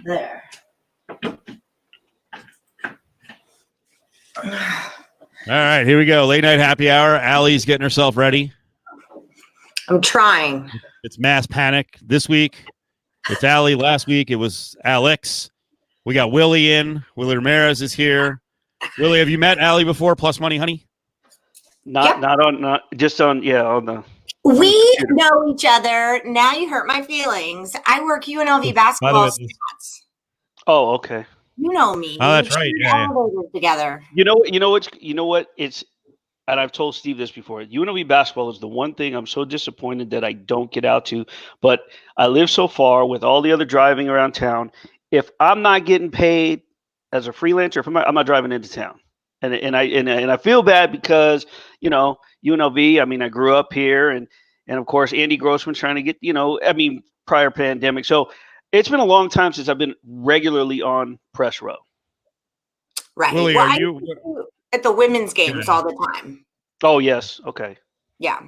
There. All right, here we go. Late night happy hour. Allie's getting herself ready. I'm trying. It's mass panic this week. It's Allie. Last week it was Alex. We got Willie in. Willie Ramirez is here. Willie, have you met Allie before? Plus Money, honey. Not just on the. We know each other. Now you hurt my feelings. I work UNLV basketball stats. Oh, okay. You know me. Oh, that's right. Yeah. Together. You know what? It's, and I've told Steve this before. UNLV basketball is the one thing I'm so disappointed that I don't get out to. But I live so far with all the other driving around town. If I'm not getting paid as a freelancer, I'm not driving into town, and I feel bad because UNLV. I mean, I grew up here, and of course Andy Grossman's trying to get prior pandemic. So it's been a long time since I've been regularly on press row. Right. Willie, well, are you at the women's games all the time? Oh yes. Okay. Yeah.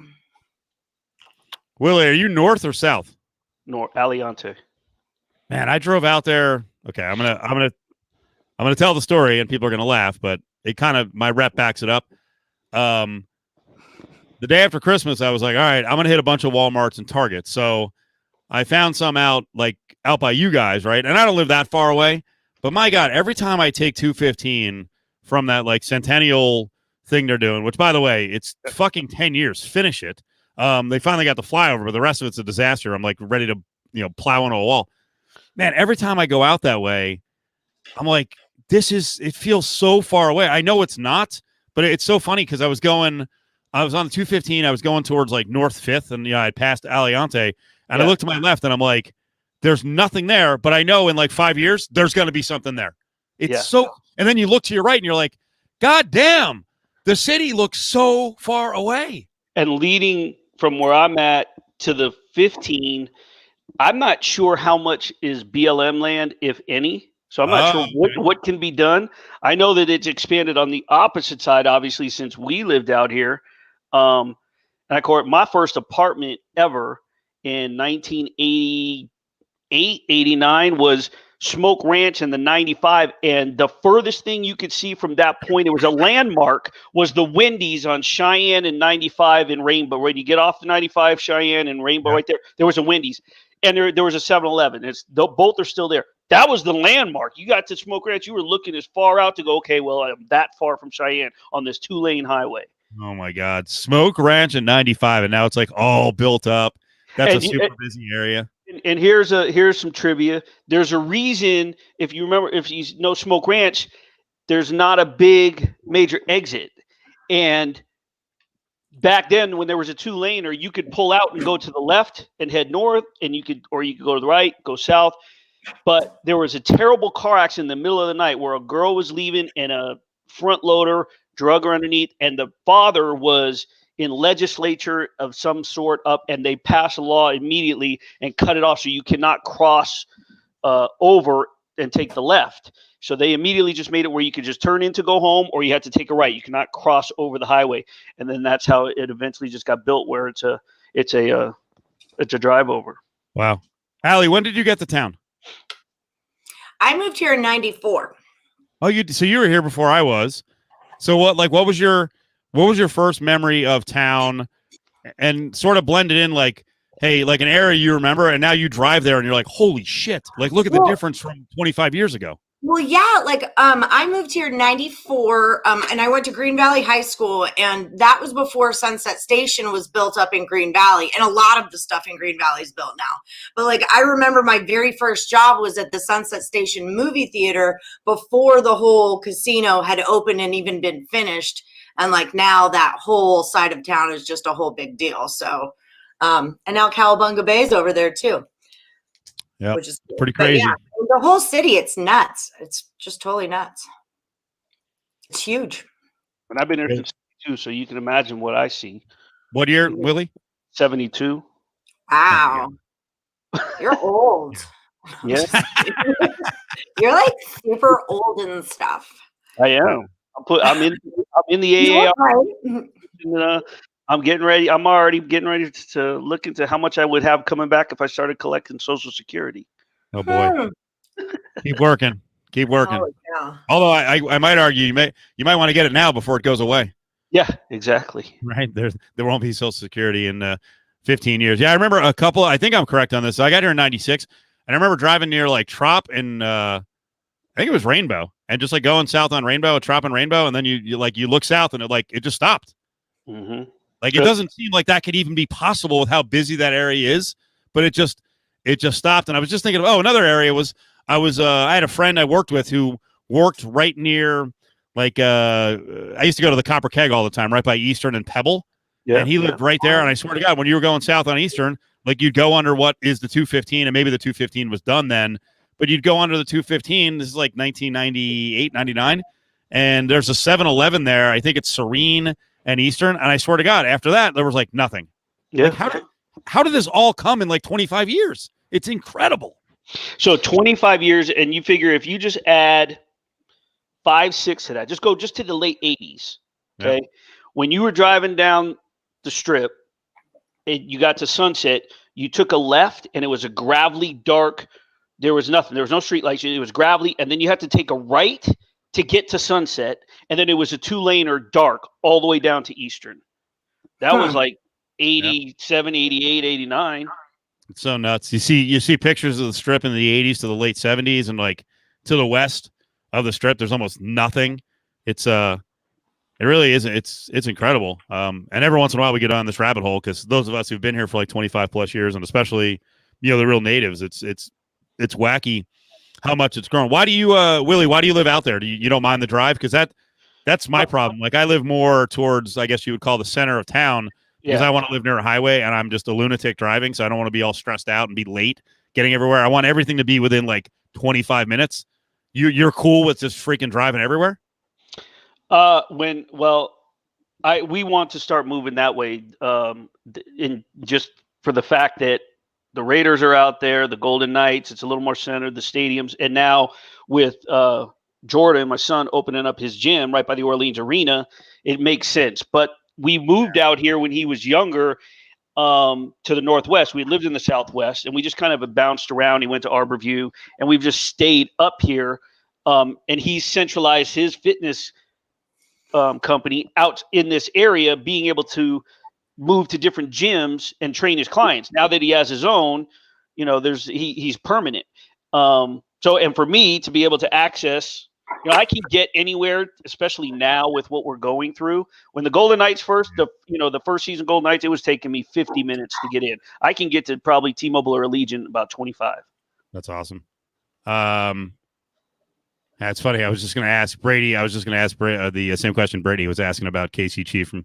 Willie, are you north or south? North Aliante. Man, I drove out there. Okay, I'm gonna tell the story, and people are gonna laugh, but it kind of my rep backs it up. The day after Christmas, I was like, all right, I'm gonna hit a bunch of Walmarts and Targets. So I found some out by you guys, right? And I don't live that far away, but my God, every time I take 215 from that Centennial thing they're doing, which by the way, it's fucking 10 years. Finish it. They finally got the flyover, but the rest of it's a disaster. I'm ready to plow into a wall. Man, every time I go out that way, I'm like, it feels so far away. I know it's not, but it's so funny because I was on the 215. I was going towards North 5th, and I had passed Aliante, and I looked to my left, and I'm like, there's nothing there, but I know in 5 years, there's going to be something there. It's so, and then you look to your right, and you're like, God damn, the city looks so far away. And leading from where I'm at to the 15, I'm not sure how much is BLM land, if any. So I'm not sure what can be done. I know that it's expanded on the opposite side, obviously, since we lived out here. And of course, my first apartment ever in 1988, 89 was Smoke Ranch in the 95. And the furthest thing you could see from that point, it was a landmark, was the Wendy's on Cheyenne and 95 in Rainbow. When you get off the 95 Cheyenne and Rainbow right there was a Wendy's. And there was a 7-Eleven. Both are still there. That was the landmark. You got to Smoke Ranch, you were looking as far out to go, okay, well, I'm that far from Cheyenne on this 2-lane highway. Oh, my God. Smoke Ranch and 95, and now it's all built up. That's a super busy area. And here's some trivia. There's a reason, if you know Smoke Ranch, there's not a big major exit. And back then, when there was a 2-laner, you could pull out and go to the left and head north, and you could go to the right, go south. But there was a terrible car accident in the middle of the night where a girl was leaving and a front loader drug her underneath, and the father was in legislature of some sort up, and they passed a law immediately and cut it off so you cannot cross over and take the left. So they immediately just made it where you could just turn in to go home, or you had to take a right. You cannot cross over the highway. And then that's how it eventually just got built, where it's a drive over. Wow. Allie, when did you get to town? I moved here in 94. Oh, so you were here before I was. So what was your first memory of town, and sort of blended in hey, an area you remember, and now you drive there and you're like, holy shit. Look at the difference from 25 years ago. Well, yeah, I moved here in 94, and I went to Green Valley High School, and that was before Sunset Station was built up in Green Valley, and a lot of the stuff in Green Valley is built now. But I remember my very first job was at the Sunset Station movie theater before the whole casino had opened and even been finished. And now that whole side of town is just a whole big deal. So, and now Cowabunga Bay is over there too. Yeah, which is pretty crazy. Yeah, the whole city, it's nuts. It's just totally nuts. It's huge. And I've been there since 72, so you can imagine what I see. What year, Willie? 72. Wow. You're old. Yeah. You're super old and stuff. I am. I'm in the AA. Right. I'm getting ready. I'm already getting ready to look into how much I would have coming back if I started collecting Social Security. Oh boy. Keep working. Keep working. Oh, yeah. Although I might argue you might want to get it now before it goes away. Yeah, exactly. Right. There won't be Social Security in 15 years. Yeah, I remember a couple. I think I'm correct on this. So I got here in '96, and I remember driving near like Trop and I think it was Rainbow, and just like going south on Rainbow, Trop and Rainbow, and then you look south and it just stopped. Mm-hmm. Like it doesn't seem like that could even be possible with how busy that area is, but it just stopped. And I was just thinking, another area was I had a friend I worked with who worked right near like I used to go to the Copper Keg all the time, right by Eastern and Pebble. Yeah. And he lived right there. And I swear to God, when you were going south on Eastern, like you'd go under what is the 215, and maybe the 215 was done then, but you'd go under the 215. This is like 1998, 99. And there's a 7-Eleven there. I think it's Serene and Eastern. And I swear to God, after that, there was like nothing. Yeah. Like, how did this all come in like 25 years? It's incredible. So 25 years, and you figure if you just add 5, 6 to that, just to the late 80s. Okay. Yep. When you were driving down the strip and you got to Sunset, you took a left and it was a gravelly, dark. There was nothing. There was no street lights. It was gravelly. And then you had to take a right to get to Sunset. And then it was a 2-laner dark all the way down to Eastern. That was like 87, 88, 89. It's so nuts. You see pictures of the strip in the 80s to the late 70s, and like to the west of the strip, there's almost nothing. It really isn't. It's incredible. And every once in a while we get on this rabbit hole because those of us who've been here for like 25 plus years, and especially the real natives, it's wacky how much it's grown. Why do you, Willie? Why do you live out there? You don't mind the drive? Because that's my problem. Like I live more towards, I guess you would call the center of town. Because I want to live near a highway, and I'm just a lunatic driving, so I don't want to be all stressed out and be late getting everywhere. I want everything to be within like 25 minutes. You're cool with just freaking driving everywhere? We want to start moving that way, in just for the fact that the Raiders are out there, the Golden Knights. It's a little more centered, the stadiums, and now with Jordan, my son, opening up his gym right by the Orleans Arena, it makes sense. But we moved out here when he was younger to the Northwest. We lived in the Southwest, and we just kind of bounced around. He went to Arborview, and we've just stayed up here. And he's centralized his fitness company out in this area, being able to move to different gyms and train his clients. Now that he has his own, he's permanent. And for me to be able to access, I can get anywhere, especially now with what we're going through. When the Golden Knights the first season Golden Knights, it was taking me 50 minutes to get in. I can get to probably T-Mobile or Allegiant about 25. That's awesome. That's funny. I was just going to ask Brady. The same question Brady was asking about Casey Chief from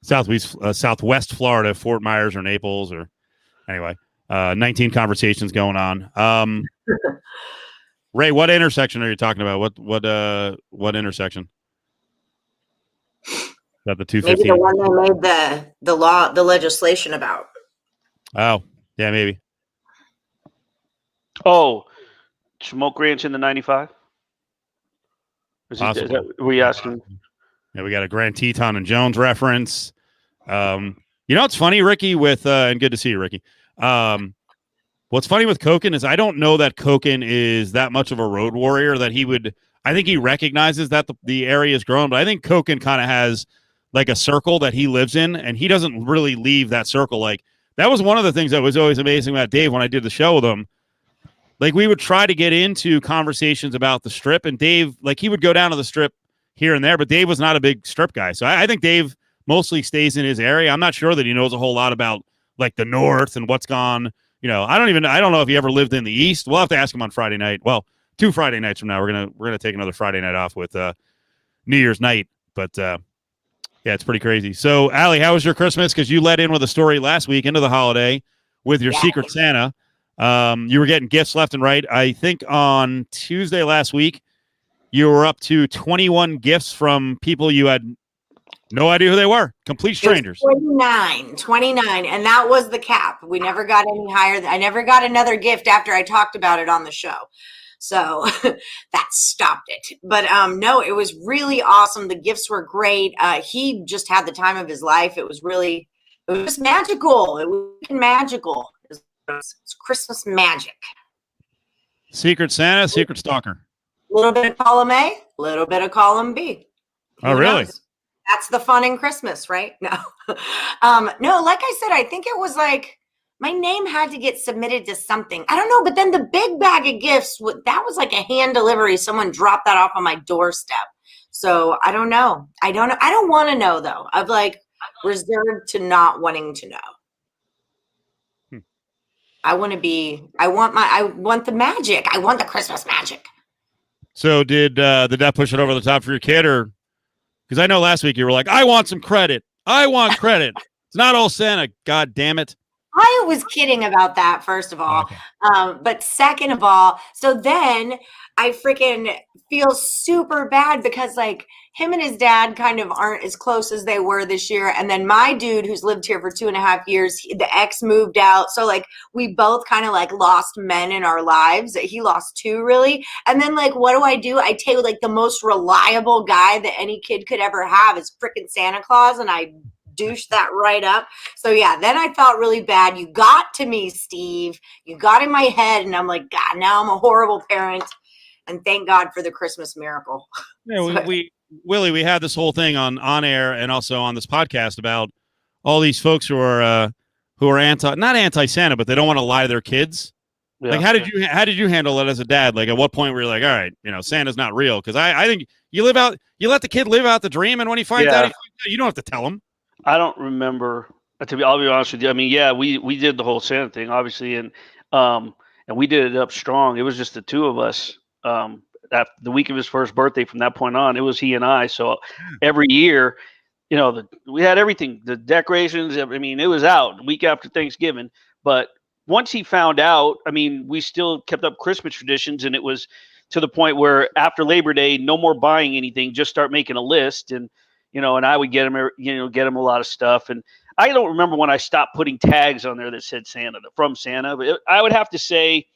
Southwest Florida, Fort Myers or Naples, or anyway. 19 conversations going on. Ray, what intersection are you talking about? What intersection? Is that the 215? Maybe the one they made the legislation about. Oh, yeah, maybe. Oh, Smoke Ranch in the 95? Were you asking? Yeah, we got a Grand Teton and Jones reference. What's funny, Ricky, and good to see you, Ricky. What's funny with Koken is I don't know that Koken is that much of a road warrior that I think he recognizes that the area is growing, but I think Koken kind of has like a circle that he lives in, and he doesn't really leave that circle. Like that was one of the things that was always amazing about Dave when I did the show with him. Like we would try to get into conversations about the strip, and Dave, like he would go down to the strip here and there, but Dave was not a big strip guy. So I think Dave mostly stays in his area. I'm not sure that he knows a whole lot about like the North and what's gone. I don't know if he ever lived in the East. We'll have to ask him on Friday night. Well, 2 Friday nights from now, we're gonna take another Friday night off with New Year's night. But yeah, it's pretty crazy. So, Allie, how was your Christmas? Because you led in with a story last week into the holiday with your Secret Santa. You were getting gifts left and right. I think on Tuesday last week, you were up to 21 gifts from people you had no idea who they were. Complete strangers. 29. And that was the cap. We never got any higher. I never got another gift after I talked about it on the show. So that stopped it. But no, it was really awesome. The gifts were great. He just had the time of his life. It was just magical. It was magical. It was Christmas magic. Secret Santa, secret stalker. A little bit of column A, little bit of column B. Oh, really? Knows? That's the fun in Christmas, right? No. No, like I said, I think it was like my name had to get submitted to something. I don't know, but then the big bag of gifts, that was like a hand delivery. Someone dropped that off on my doorstep. So I don't know. I don't want to know, though. I've like reserved to not wanting to know. I want the magic. I want the Christmas magic. So did that push it over the top for your kid, or because I know last week you were like, I want some credit. I want credit. It's not all Santa. God damn it. I was kidding about that, first of all. Okay. But second of all, so then I freaking feel super bad because like him and his dad kind of aren't as close as they were this year. And then my dude who's lived here for 2.5 years, the ex moved out. So like we both kind of like lost men in our lives. He lost 2 really. And then like, what do? I take like the most reliable guy that any kid could ever have is freaking Santa Claus. And I douche that right up. So yeah, then I felt really bad. You got to me, Steve. You got in my head, and I'm like, God, now I'm a horrible parent. And thank God for the Christmas miracle. Yeah, Willie, we had this whole thing on air and also on this podcast about all these folks who are not anti-Santa, but they don't want to lie to their kids. Yeah. Like, how did you handle it as a dad? Like, at what point were you like, all right, Santa's not real? Because I think you let the kid live out the dream, and when he finds out, you don't have to tell him. I don't remember. I'll be honest with you. I mean, yeah, we did the whole Santa thing, obviously, and we did it up strong. It was just the 2 of us. After the week of his first birthday, from that point on, it was he and I. So every year, we had everything, the decorations. I mean, it was out the week after Thanksgiving. But once he found out, I mean, we still kept up Christmas traditions, and it was to the point where after Labor Day, no more buying anything, just start making a list. And and I would get him a lot of stuff. And I don't remember when I stopped putting tags on there that said Santa, from Santa, but I would have to say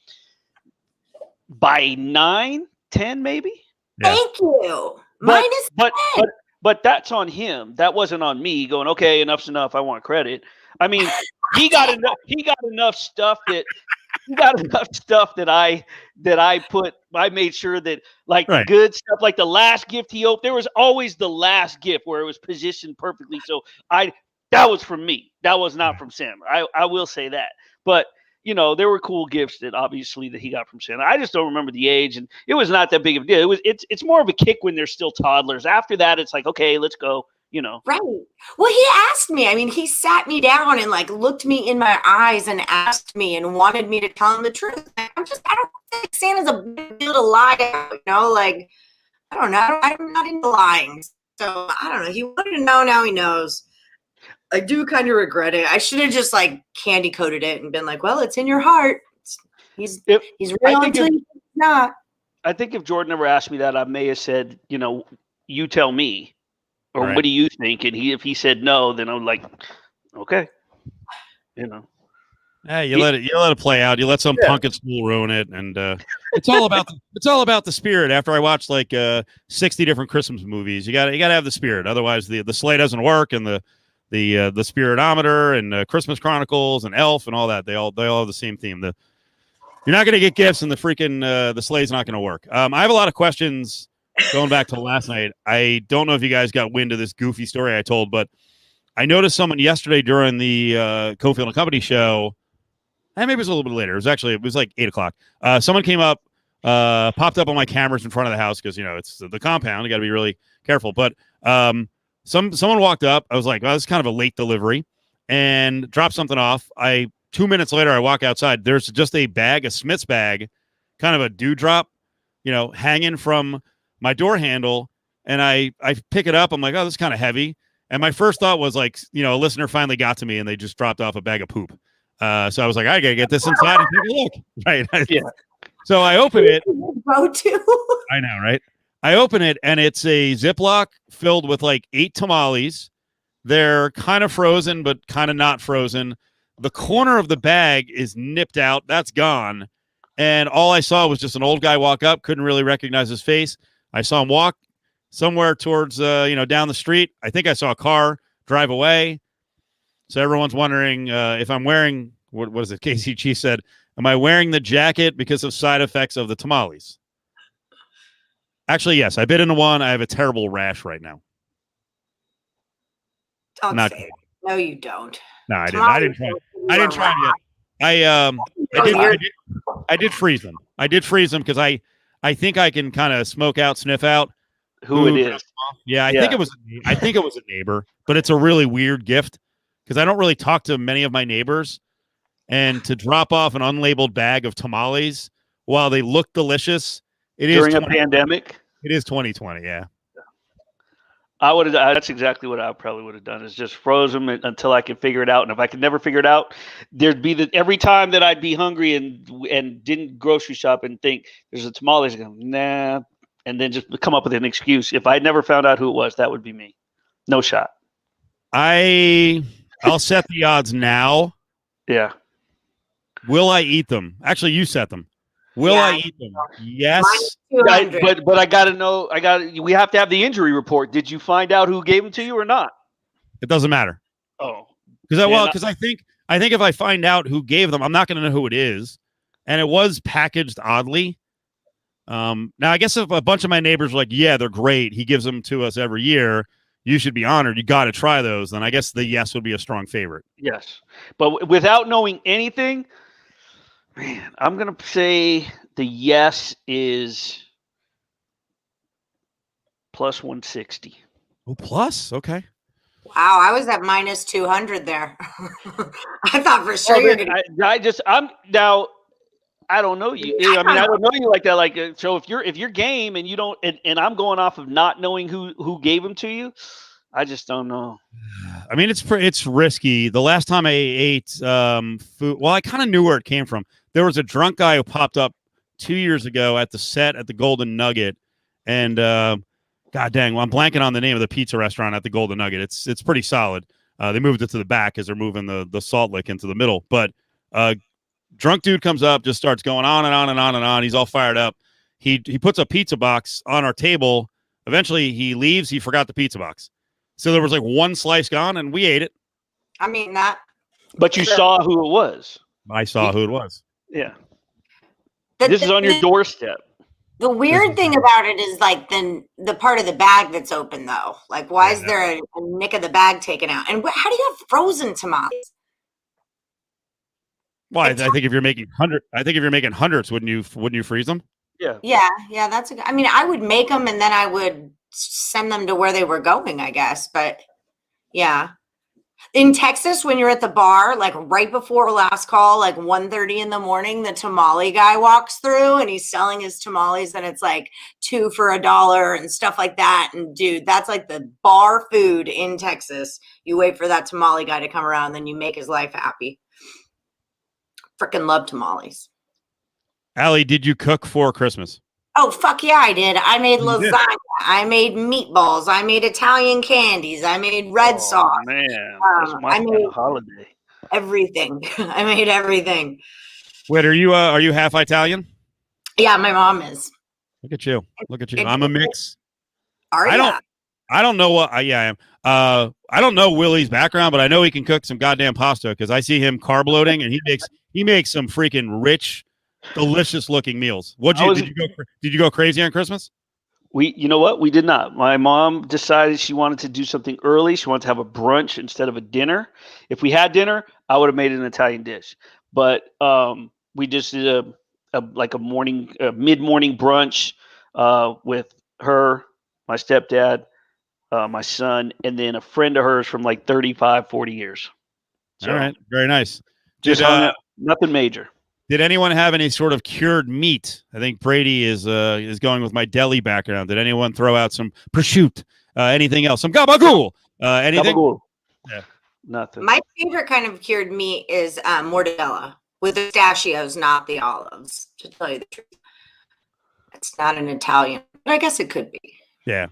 by 9, 10, maybe. Yeah. Thank you. Mine is 10. But that's on him. That wasn't on me going, okay, enough's enough. I want credit. I mean, he got enough stuff that I made sure that like the good stuff, like the last gift he opened, there was always the last gift where it was positioned perfectly. So that was from me. That was not from Sam. I will say that. But there were cool gifts that he got from Santa. I just don't remember the age, and it was not that big of a deal. It's more of a kick when they're still toddlers. After that, it's like, okay, let's go. Right. Well, he asked me. I mean, he sat me down and like looked me in my eyes and asked me and wanted me to tell him the truth. I don't think Santa's a big deal to lie about, like, I don't know. I'm not into lying. So I don't know. He wanted to know. Now he knows. I do kind of regret it. I should have just like candy coated it and been like, well, it's in your heart. He's real until he's not. I think if Jordan ever asked me that, I may have said, you tell me. Or what do you think? And if he said no, then I'm like, okay, Yeah, you let it play out. You let some punk at school ruin it, and it's all about the spirit. After I watched like 60 different Christmas movies, you got to have the spirit. Otherwise, the sleigh doesn't work, and the spiritometer and Christmas Chronicles and Elf and all that they all have the same theme. You're not going to get gifts, and the freaking the sleigh's not going to work. I have a lot of questions. Going back to last night, I don't know if you guys got wind of this goofy story I told, but I noticed someone yesterday during the Cofield and Company show, and maybe it was a little bit later. It was like 8:00. Someone came up, popped up on my cameras in front of the house because it's the compound. You got to be really careful. But someone walked up. I was like, "Well, this is kind of a late delivery," and dropped something off. 2 minutes later, I walk outside. There's just a Smith's bag, kind of a dewdrop, hanging from my door handle, and I pick it up. I'm like, oh, this is kind of heavy. And my first thought was like, a listener finally got to me and they just dropped off a bag of poop. So I was like, I gotta get this inside and take a look. Right. Yeah. So I open it. I know, right? I open it and it's a Ziploc filled with like 8 tamales. They're kind of frozen, but kind of not frozen. The corner of the bag is nipped out. That's gone. And all I saw was just an old guy walk up. Couldn't really recognize his face. I saw him walk somewhere towards, down the street. I think I saw a car drive away. So everyone's wondering if I'm wearing, what is it? Casey Chief said, Am I wearing the jacket because of side effects of the tamales? Actually, yes. I bit into one. I have a terrible rash right now. Don't Not say that. No, you don't. No, I didn't. Tamales I didn't try it yet. I did freeze them. I did freeze them because I think I can kind of smoke out, sniff out who it is. Yeah, I think it was a neighbor, but it's a really weird gift because I don't really talk to many of my neighbors, and to drop off an unlabeled bag of tamales while they look delicious, during a pandemic. It is 2020, yeah. I would have. That's exactly what I probably would have done. Is just froze them until I could figure it out. And if I could never figure it out, there'd be every time that I'd be hungry and didn't grocery shop and think there's a tamales, I go, nah, and then just come up with an excuse. If I never found out who it was, that would be me. No shot. I'll set the odds now. Yeah. Will I eat them? Actually, you set them. Will I eat them? Yes. But I got to know. We have to have the injury report. Did you find out who gave them to you or not? It doesn't matter. Oh, because I think if I find out who gave them, I'm not going to know who it is, and it was packaged oddly. Now I guess if a bunch of my neighbors were like, "Yeah, they're great. He gives them to us every year. You should be honored. You got to try those." Then I guess the yes would be a strong favorite. Yes, but without knowing anything. Man, I'm going to say the yes is plus 160. Oh, plus? Okay. Wow, I was at minus 200 there. I thought for sure you're going to. I don't know you. I mean, I don't know you like that. Like, so if you're game and you don't, and I'm going off of not knowing who gave them to you, I just don't know. I mean, it's risky. The last time I ate food, well, I kind of knew where it came from. There was a drunk guy who popped up 2 years ago at the set at the Golden Nugget, and God dang, well, I'm blanking on the name of the pizza restaurant at the Golden Nugget. It's pretty solid. They moved it to the back as they're moving the Salt Lick into the middle. But drunk dude comes up, just starts going on and on and on and on. He's all fired up. He puts a pizza box on our table. Eventually, he leaves. He forgot the pizza box. So there was like one slice gone, and we ate it. I mean, that. But you saw who it was. I saw who it was. Yeah. This is on your doorstep. The weird thing about it is like the part of the bag that's open though. Like, why is there a nick of the bag taken out? And how do you have frozen tamales? Well, I think if you're making hundreds, wouldn't you freeze them? Yeah. Yeah. That's I mean, I would make them and then I would send them to where they were going, I guess. But yeah. In Texas, when you're at the bar, like right before last call, like 1:30 in the morning, the tamale guy walks through and he's selling his tamales and it's like 2 for $1 and stuff like that. And dude, that's like the bar food in Texas. You wait for that tamale guy to come around, then you make his life happy. Freaking love tamales. Allie, did you cook for Christmas? Oh, fuck yeah, I did. I made lasagna. I made meatballs. I made Italian candies. I made red sauce. Man, that's my kind of holiday. Everything. I made everything. Wait, are you half Italian? Yeah, my mom is. Look at you. I'm a mix. Are you? I don't know what. Yeah, I am. I don't know Willie's background, but I know he can cook some goddamn pasta because I see him carb loading and he makes some freaking rich, delicious looking meals. Did you go crazy on Christmas? You know what? We did not. My mom decided she wanted to do something early. She wanted to have a brunch instead of a dinner. If we had dinner, I would have made an Italian dish. But we just did a mid-morning brunch with her, my stepdad, my son, and then a friend of hers from like 35, 40 years. So, all right. Very nice. Just nothing major. Did anyone have any sort of cured meat? I think Brady is going with my deli background. Did anyone throw out some prosciutto? Anything else? Some gabagool? Anything? Gabagool. Yeah. Nothing. My favorite kind of cured meat is mortadella with the pistachios, not the olives, to tell you the truth. It's not an Italian, but I guess it could be. Yeah.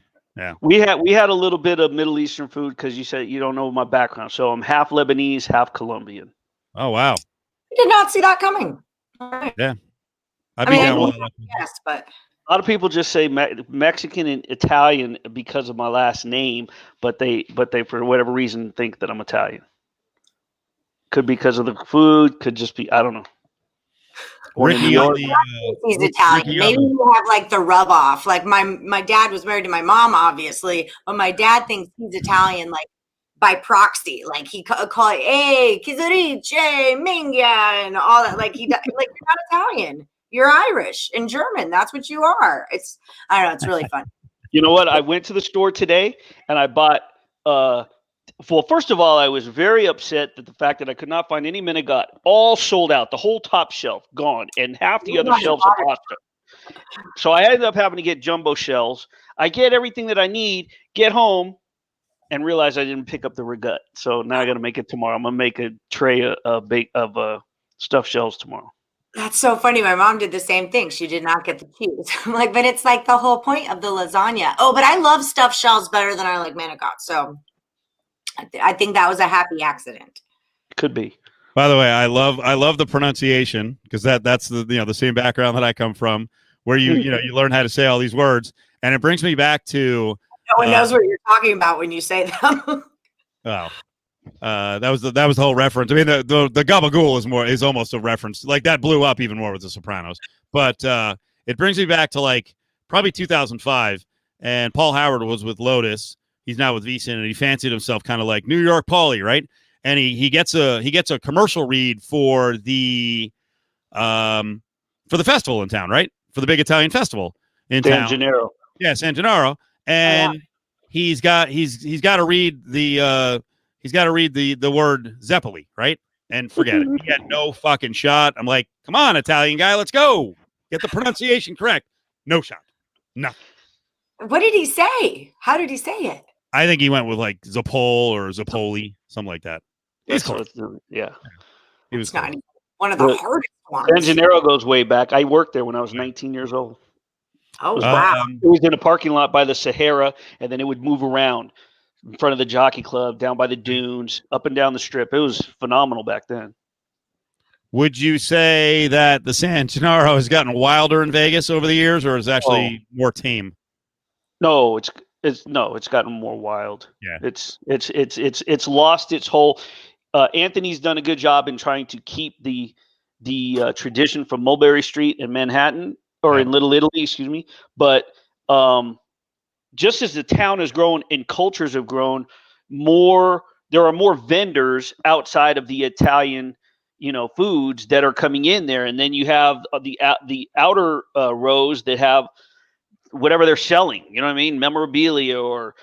We had a little bit of Middle Eastern food because you said you don't know my background. So I'm half Lebanese, half Colombian. Oh, wow. I did not see that coming. Yeah. But a lot of people just say Mexican and Italian because of my last name, but they for whatever reason think that I'm Italian. Could be because of the food, could just be, I don't know. Born in New Ricky York. He's Ricky Italian. on Maybe the- you have like the rub off. Like my dad was married to my mom, obviously, but my dad thinks he's Italian, like by proxy. Like he call it, hey, Kizarice, Mingia, and all that. Like like you're not Italian. You're Irish and German. That's what you are. I don't know. It's really fun. You know what? I went to the store today and I bought. Well, first of all, I was very upset that the fact that I could not find any Menegot, all sold out, the whole top shelf gone, and half the other shelves of pasta. So I ended up having to get jumbo shells. I get everything that I need, get home, and realize I didn't pick up the ragut. So now I got to make it tomorrow. I'm gonna make a tray of stuffed shells tomorrow. That's so funny. My mom did the same thing. She did not get the cheese. I'm like, but it's like the whole point of the lasagna. Oh, but I love stuffed shells better than I like manicotti. So I think that was a happy accident. Could be. By the way, I love the pronunciation because that's the same background that I come from, where you learn how to say all these words, and it brings me back to. No one knows what you're talking about when you say them. Oh, that was the whole reference. I mean, the gabagool is almost a reference. Like that blew up even more with The Sopranos. But it brings me back to like probably 2005, and Paul Howard was with Lotus. He's now with VSiN, and he fancied himself kind of like New York Paulie, right? And he gets a commercial read for the festival in town, right? For the big Italian festival in San town. Gennaro. Yeah, San Gennaro. And he's got to read the word Zeppeli, right? And forget it. He had no fucking shot. I'm like, come on, Italian guy, let's go. Get the pronunciation correct. No shot. Nothing. What did he say? How did he say it? I think he went with like Zapol or Zapoli, something like that. He's close. Yeah. He was It's not close. one of the hardest ones. San Gennaro goes way back. I worked there when I was 19 years old. Oh, wow. It was in a parking lot by the Sahara, and then it would move around in front of the Jockey Club, down by the dunes, up and down the strip. It was phenomenal back then. Would you say that the San Gennaro has gotten wilder in Vegas over the years, or is it actually more tame? No, it's gotten more wild. Yeah. It's lost its whole. Anthony's done a good job in trying to keep the tradition from Mulberry Street in Manhattan or in Little Italy, excuse me. But just as the town has grown and cultures have grown, there are more vendors outside of the Italian, foods that are coming in there, and then you have the outer rows that have whatever they're selling. You know what I mean? Memorabilia or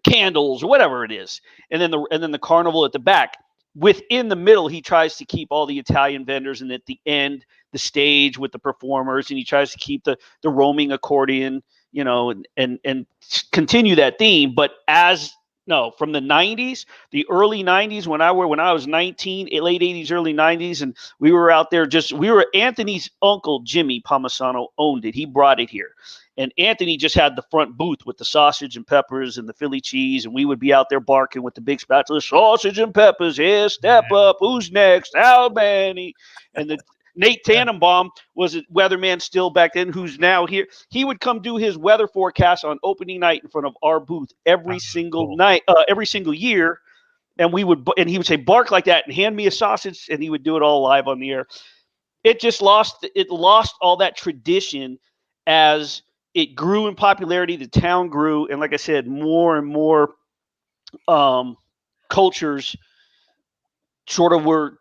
candles or whatever it is, and then the carnival at the back. Within the middle, he tries to keep all the Italian vendors, and at the end, the stage with the performers, and he tries to keep the roaming accordion, and continue that theme. But from the 90s, the early 90s, when I was 19, late 80s, early 90s, and we were out there Anthony's uncle, Jimmy Palmisano, owned it. He brought it here. And Anthony just had the front booth with the sausage and peppers and the Philly cheese, and we would be out there barking with the big spatula, sausage and peppers, yeah, step up, who's next, Albany. And the Nate Tannenbaum was a weatherman still back then, who's now here. He would come do his weather forecast on opening night in front of our booth every single night, every single year. And he would say, bark like that and hand me a sausage, and he would do it all live on the air. It lost all that tradition as it grew in popularity. The town grew. And like I said, more and more cultures sort of were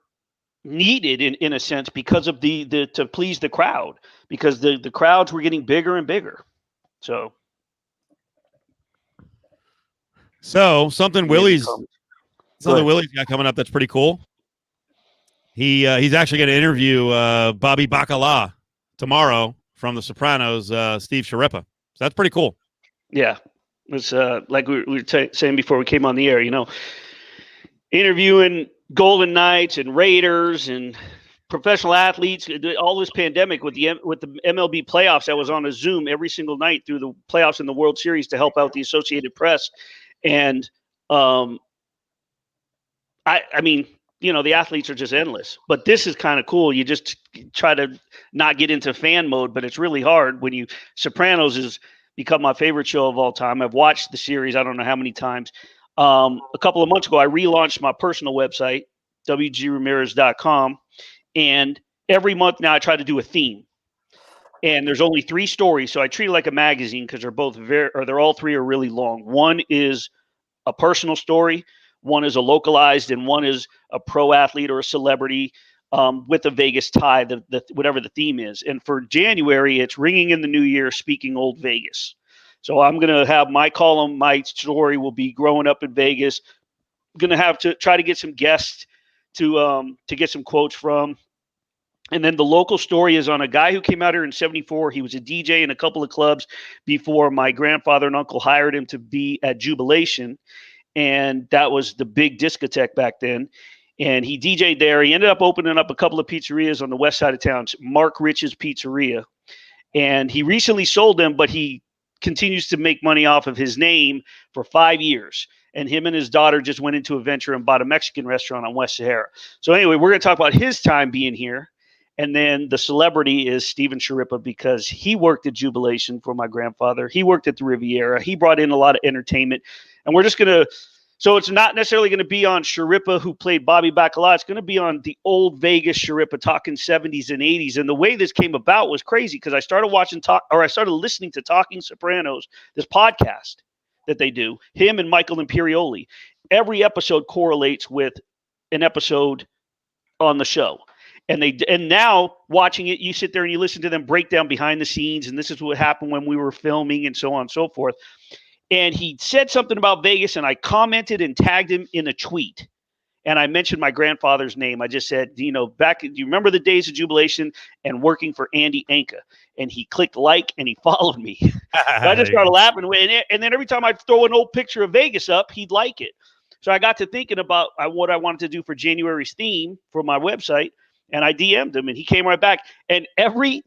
needed in a sense because of the to please the crowd, because the crowds were getting bigger and bigger. So something Willie's got coming up that's pretty cool. He's actually going to interview Bobby Bacala tomorrow from The Sopranos, Steve Sciarippa. So that's pretty cool. Yeah, it's like we were saying before we came on the air. Interviewing Golden Knights and Raiders and professional athletes. All this pandemic with the MLB playoffs, I was on a Zoom every single night through the playoffs and the World Series to help out the Associated Press. And I mean, the athletes are just endless, but this is kind of cool. You just try to not get into fan mode, but it's really hard when Sopranos has become my favorite show of all time. I've watched the series, I don't know how many times. A couple of months ago, I relaunched my personal website, wgramirez.com, and every month now I try to do a theme. And there's only 3 stories, so I treat it like a magazine because they're all 3 are really long. One is a personal story, one is a localized, and one is a pro athlete or a celebrity with a Vegas tie, whatever the theme is. And for January, it's Ringing in the New Year, Speaking Old Vegas. So I'm going to have my column, my story will be growing up in Vegas. I'm going to have to try to get some guests to get some quotes from. And then the local story is on a guy who came out here in 74. He was a DJ in a couple of clubs before my grandfather and uncle hired him to be at Jubilation. And that was the big discotheque back then. And he DJ'd there. He ended up opening up a couple of pizzerias on the west side of town, Mark Rich's Pizzeria. And he recently sold them, but he continues to make money off of his name for 5 years. And him and his daughter just went into a venture and bought a Mexican restaurant on West Sahara. So anyway, we're going to talk about his time being here. And then the celebrity is Steven Sharippa because he worked at Jubilation for my grandfather. He worked at the Riviera. He brought in a lot of entertainment. And we're just going to – so it's not necessarily going to be on Sharippa who played Bobby Bacala. It's going to be on the old Vegas Sharippa talking 70s and 80s. And the way this came about was crazy because I started listening to Talking Sopranos, this podcast that they do, him and Michael Imperioli. Every episode correlates with an episode on the show. And now watching it, you sit there and you listen to them break down behind the scenes, and this is what happened when we were filming and so on and so forth. And he said something about Vegas, and I commented and tagged him in a tweet. And I mentioned my grandfather's name. I just said, do you remember the days of Jubilation and working for Andy Anka? And he clicked like and he followed me. I just started laughing. And then every time I'd throw an old picture of Vegas up, he'd like it. So I got to thinking about what I wanted to do for January's theme for my website. And I DM'd him, and he came right back. And every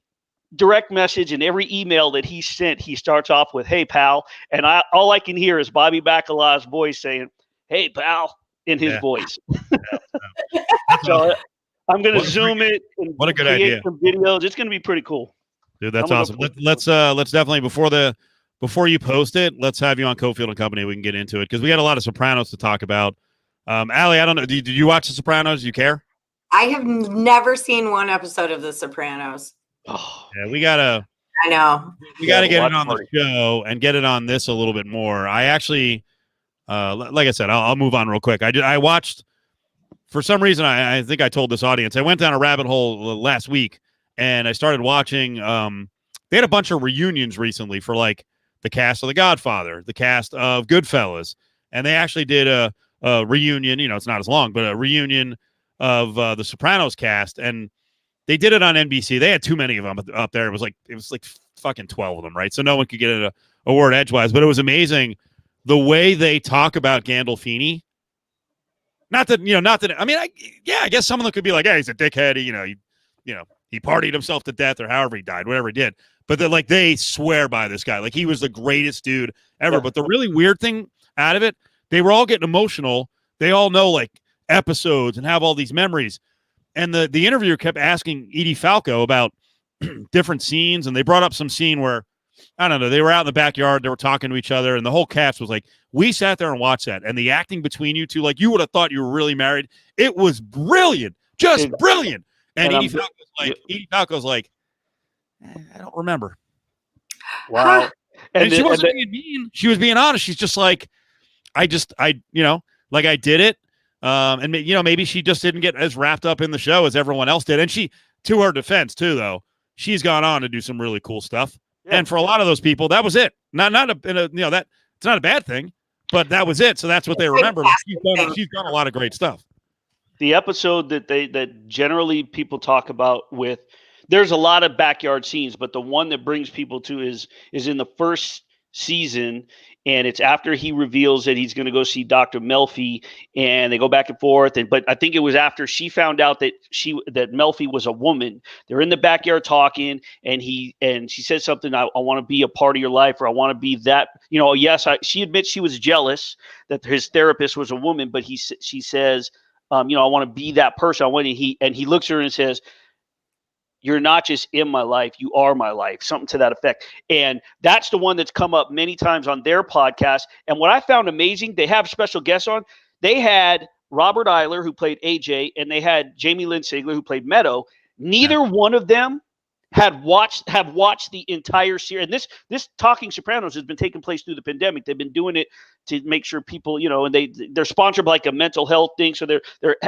direct message and every email that he sent, he starts off with, "Hey, pal." And all I can hear is Bobby Bacala's voice saying, "Hey, pal," in his voice. So I'm going to zoom it and what a good idea. Some videos. It's going to be pretty cool. Dude, that's awesome. Let's definitely, before you post it, let's have you on Cofield and Company. We can get into it because we got a lot of Sopranos to talk about. Allie, I don't know. Did you watch The Sopranos? Do you care? I have never seen one episode of The Sopranos. Oh, yeah, we gotta get it on the show and get it on this a little bit more. I actually, like I said, I'll move on real quick. I watched, for some reason, I think I told this audience, I went down a rabbit hole last week and I started watching. They had a bunch of reunions recently for like the cast of The Godfather, the cast of Goodfellas, and they actually did a reunion. It's not as long, but a reunion of the Sopranos cast, and they did it on NBC. They had too many of them up there. It was like fucking 12 of them, right? So no one could get a word edgewise, but it was amazing the way they talk about Gandolfini. Not that I mean, I guess some of them could be like, "Hey, he's a dickhead. He partied himself to death, or however he died, whatever he did." But they swear by this guy, like he was the greatest dude ever. Yeah. But the really weird thing out of it, they were all getting emotional. They all know like episodes and have all these memories. And the interviewer kept asking Edie Falco about different scenes, and they brought up some scene where, I don't know, they were out in the backyard, they were talking to each other, and the whole cast was like, we sat there and watched that, and the acting between you two, like you would have thought you were really married. It was brilliant, just brilliant. And Edie Falco's like, I don't remember. Wow. And she wasn't being mean. She was being honest. She's just like, I did it. And maybe she just didn't get as wrapped up in the show as everyone else did. And she, to her defense too, though, she's gone on to do some really cool stuff. Yeah. And for a lot of those people, that was it. That it's not a bad thing, but that was it. So that's what they remember. She's done a lot of great stuff. The episode that generally people talk about there's a lot of backyard scenes, but the one that brings people to is in the first season, and it's after he reveals that he's going to go see Dr. Melfi, and they go back and forth. But I think it was after she found out that Melfi was a woman. They're in the backyard talking, and she said something. I want to be a part of your life, or I want to be that. Yes, she admits she was jealous that his therapist was a woman, but she says, I want to be that person. He looks at her and says, "You're not just in my life, you are my life," something to that effect. And that's the one that's come up many times on their podcast. And what I found amazing, they have special guests on. They had Robert Eiler, who played AJ, and they had Jamie Lynn Sigler, who played Meadow. Neither one of them have watched the entire series. And this Talking Sopranos has been taking place through the pandemic. They've been doing it to make sure people, and they're sponsored by like a mental health thing, so they're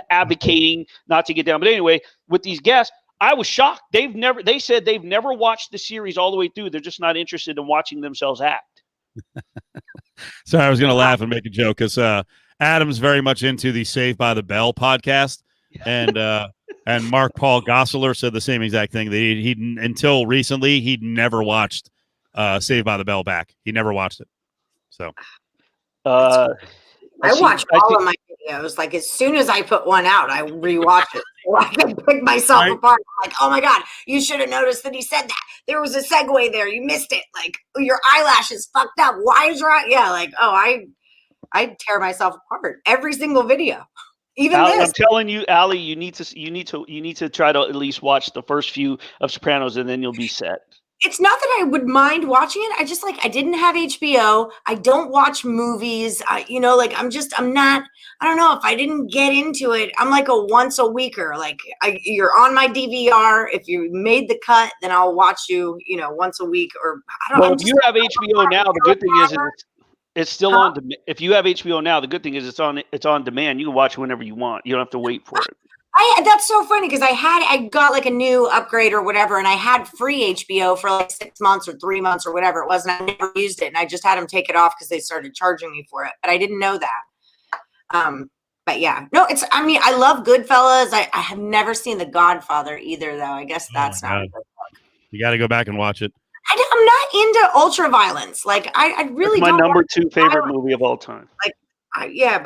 advocating not to get down. But anyway, with these guests, I was shocked. They said they've never watched the series all the way through. They're just not interested in watching themselves act. Sorry, I was going to laugh and make a joke because Adam's very much into the Saved by the Bell podcast, and Mark Paul Gosselaar said the same exact thing. That he until recently he'd never watched Saved by the Bell back. He never watched it. So I watch all of my videos. Like as soon as I put one out, I rewatch it. So I can pick myself apart. I'm like, oh my God, you should have noticed that he said that. There was a segue there. You missed it. Like your eyelashes fucked up. Why is your I tear myself apart every single video. Even Allie, this. I'm telling you, Allie, you need to try to at least watch the first few of Sopranos, and then you'll be set. It's not that I would mind watching it. I just I didn't have HBO. I don't watch movies. I'm not, I don't know if I didn't get into it. I'm like a once a weeker. You're on my DVR. If you made the cut, then I'll watch you, once a week or I don't know. Well, if you have HBO now, the good thing is it's still on. If you have HBO now, the good thing is it's on demand. You can watch whenever you want. You don't have to wait for it. That's so funny because I got like a new upgrade or whatever, and I had free HBO for like 6 months or 3 months or whatever it was, and I never used it, and I just had them take it off because they started charging me for it, but I didn't know that. But yeah, no, I love Goodfellas. I have never seen The Godfather either, though. I guess that's not. You got to go back and watch it. I'm not into ultra violence. Like I really. It's my don't number 2 favorite movie of all time. I get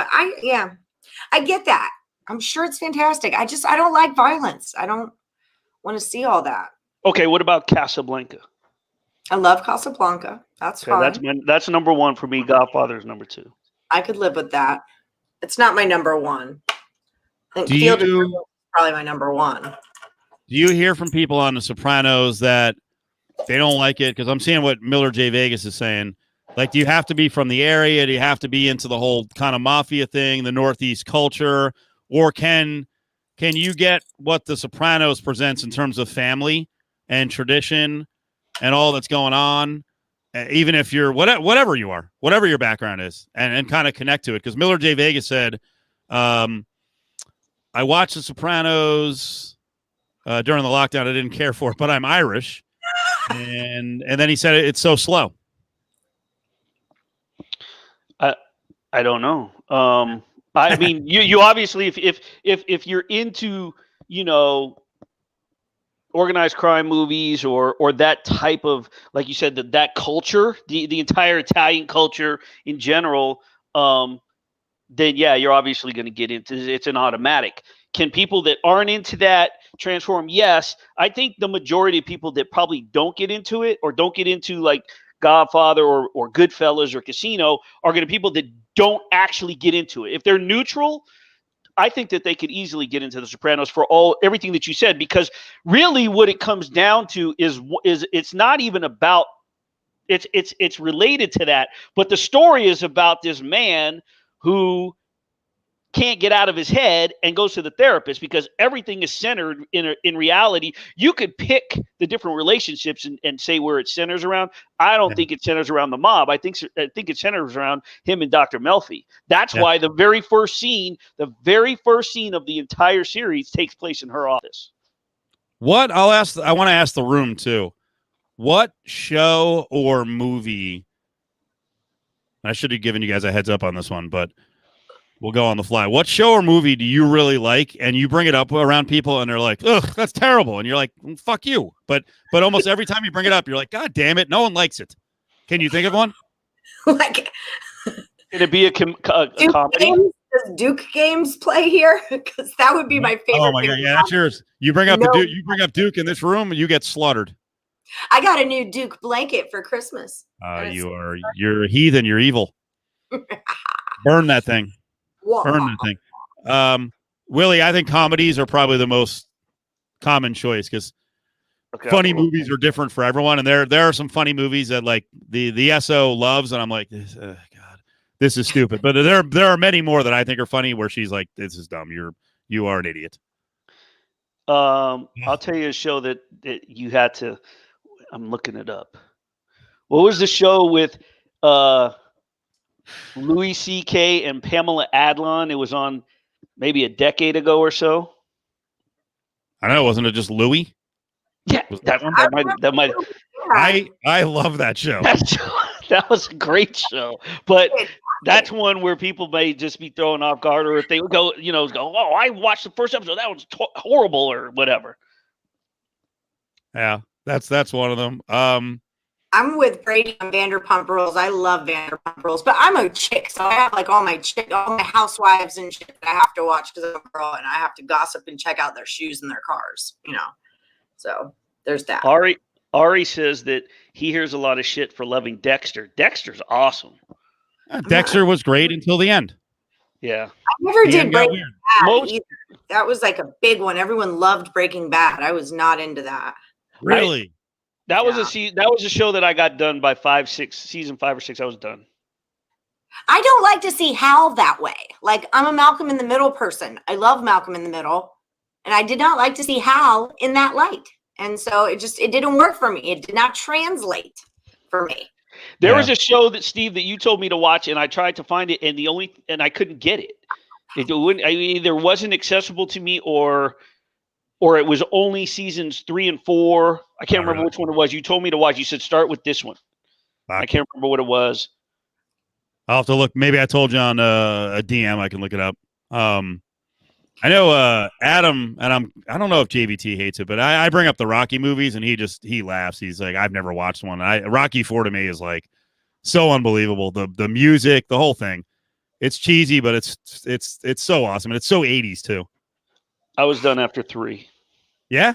that. I'm sure it's fantastic. I don't like violence. I don't want to see all that. Okay, what about Casablanca? I love Casablanca. That's fine. That's number 1 for me. Godfather's number 2. I could live with that. It's not my number 1. I think Field is probably my number 1. Do you hear from people on The Sopranos that they don't like it? Because I'm seeing what Miller J. Vegas is saying. Like, do you have to be from the area? Do you have to be into the whole kind of mafia thing, the Northeast culture? Or can you get what The Sopranos presents in terms of family and tradition and all that's going on, even if you're whatever you are, whatever your background is, and kind of connect to it? Because Miller J. Vegas said, I watched The Sopranos during the lockdown. I didn't care for it, but I'm Irish. And then he said it's so slow. I don't know. I mean, you obviously, if you're into, organized crime movies or that type of, like you said, that culture, the entire Italian culture in general, then yeah, you're obviously going to get into it's an automatic. Can people that aren't into that transform? Yes. I think the majority of people that probably don't get into it or don't get into like Godfather or Goodfellas or Casino are going to be people that don't actually get into it. If they're neutral, I think that they could easily get into The Sopranos for everything that you said, because really what it comes down to is it's not even about it's related to that, but the story is about this man who can't get out of his head and goes to the therapist because everything is centered in reality. You could pick the different relationships and say where it centers around. I don't think it centers around the mob. I think it centers around him and Dr. Melfi. That's why the very first scene of the entire series takes place in her office. I want to ask the room too. What show or movie? I should have given you guys a heads up on this one, but we'll go on the fly. What show or movie do you really like, and you bring it up around people, and they're like, "Ugh, that's terrible," and you're like, "Fuck you!" But almost every time you bring it up, you're like, "God damn it, no one likes it." Can you think of one? Like, can it be a comedy? Does Duke Games play here? Because that would be my favorite. Oh my god, yeah, that's yours. You bring up the Duke. You bring up Duke in this room, and you get slaughtered. I got a new Duke blanket for Christmas. You're a heathen. You're evil. Burn that thing. Burn that thing. Willie, I think comedies are probably the most common choice because funny movies are different for everyone, and there are some funny movies that like the SO loves, and I'm like, God, this is stupid. But there are many more that I think are funny where she's like, this is dumb. You are an idiot. I'll tell you a show that you had to. I'm looking it up. What was the show with Louis C.K. and Pamela Adlon? It was on maybe a decade ago or so. I don't know. Wasn't it just Louis? Yeah, Was that might. I love that show. That was a great show, but that's one where people may just be thrown off guard, or if they go, oh, I watched the first episode, that was horrible, or whatever. Yeah, that's one of them. I'm with Brady on Vanderpump Rules. I love Vanderpump Rules, but I'm a chick, so I have like all my housewives and shit that I have to watch because I'm a girl, and I have to gossip and check out their shoes and their cars, So there's that. Ari says that he hears a lot of shit for loving Dexter. Dexter's awesome. Dexter was great until the end. Yeah, I never did Breaking Bad Most- either. That was like a big one. Everyone loved Breaking Bad. I was not into that. Really? That was a show that I got done by season 5 or 6. I was done. I don't like to see Hal that way. Like, I'm a Malcolm in the Middle person. I love Malcolm in the Middle. And I did not like to see Hal in that light. And so it didn't work for me. It did not translate for me. There was a show that Steve that you told me to watch, and I tried to find it, and I couldn't get it. It wouldn't. Either wasn't accessible to me, or it was only seasons 3 and 4. I can't remember which one it was. You told me to watch. You said start with this one. I can't remember what it was. I'll have to look. Maybe I told you on a DM. I can look it up. I know Adam, and I don't know if JVT hates it, but I bring up the Rocky movies, and he laughs. He's like, I've never watched one. Rocky 4 to me is like so unbelievable. The music, the whole thing. It's cheesy, but it's so awesome, and it's so 80s too. I was done after 3. Yeah?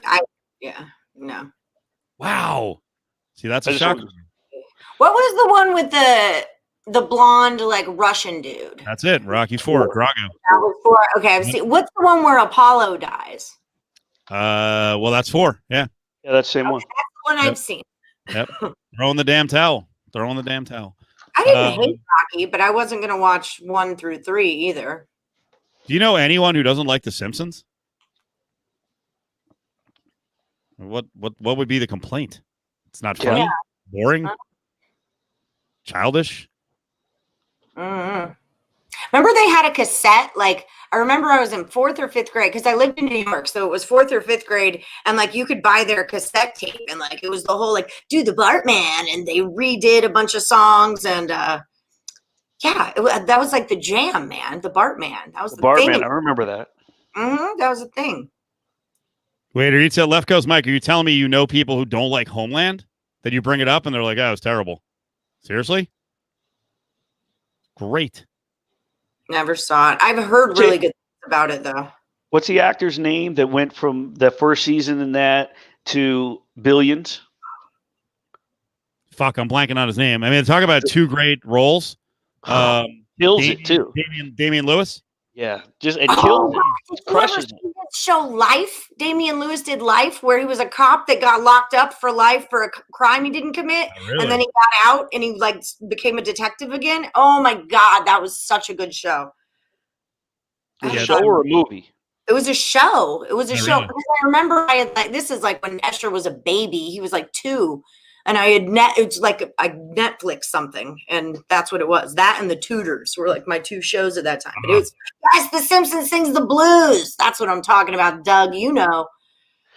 No. Wow. See, that's a shocker. What was the one with the blonde, like, Russian dude? That's it. Rocky 4, Drago. That was 4. Okay, I've seen. What's the one where Apollo dies? Well, that's 4. Yeah. Yeah, that's the same one. That's the one I've seen. Yep. Throwing the damn towel. I didn't hate Rocky, but I wasn't going to watch 1 through 3 either. Do you know anyone who doesn't like The Simpsons? What would be the complaint? It's not funny, boring, childish. Mm-hmm. Remember they had a cassette? Like, I remember I was in 4th or 5th grade because I lived in New York, so it was 4th or 5th grade, and like you could buy their cassette tape, and like it was the whole like do the Bartman, and they redid a bunch of songs, and that was like the jam, man. The Bartman, that was the Bartman. thing. I remember that. Mm-hmm, that was a thing. Wait, are you at Left Coast Mike? Are you telling me you know people who don't like Homeland? That you bring it up and they're like, "Oh, it's terrible." Seriously? Great. Never saw it. I've heard really good things about it though. What's the actor's name that went from the first season in that to Billions? Fuck, I'm blanking on his name. I mean, talk about 2 great roles. Kills it too. Damian Lewis. Yeah, kills it. Crushes it. Show Life. Damian Lewis did Life, where he was a cop that got locked up for life for a crime he didn't commit, and then he got out and he like became a detective again. Oh my god, that was such a good show. A show or a movie? It was a show. It was a show. Really? Because I remember this is like when Esther was a baby. He was like 2. And I Netflix something, and that's what it was. That and The Tudors were like my 2 shows at that time. But it was, guys, The Simpsons sings the blues. That's what I'm talking about, Doug. You know.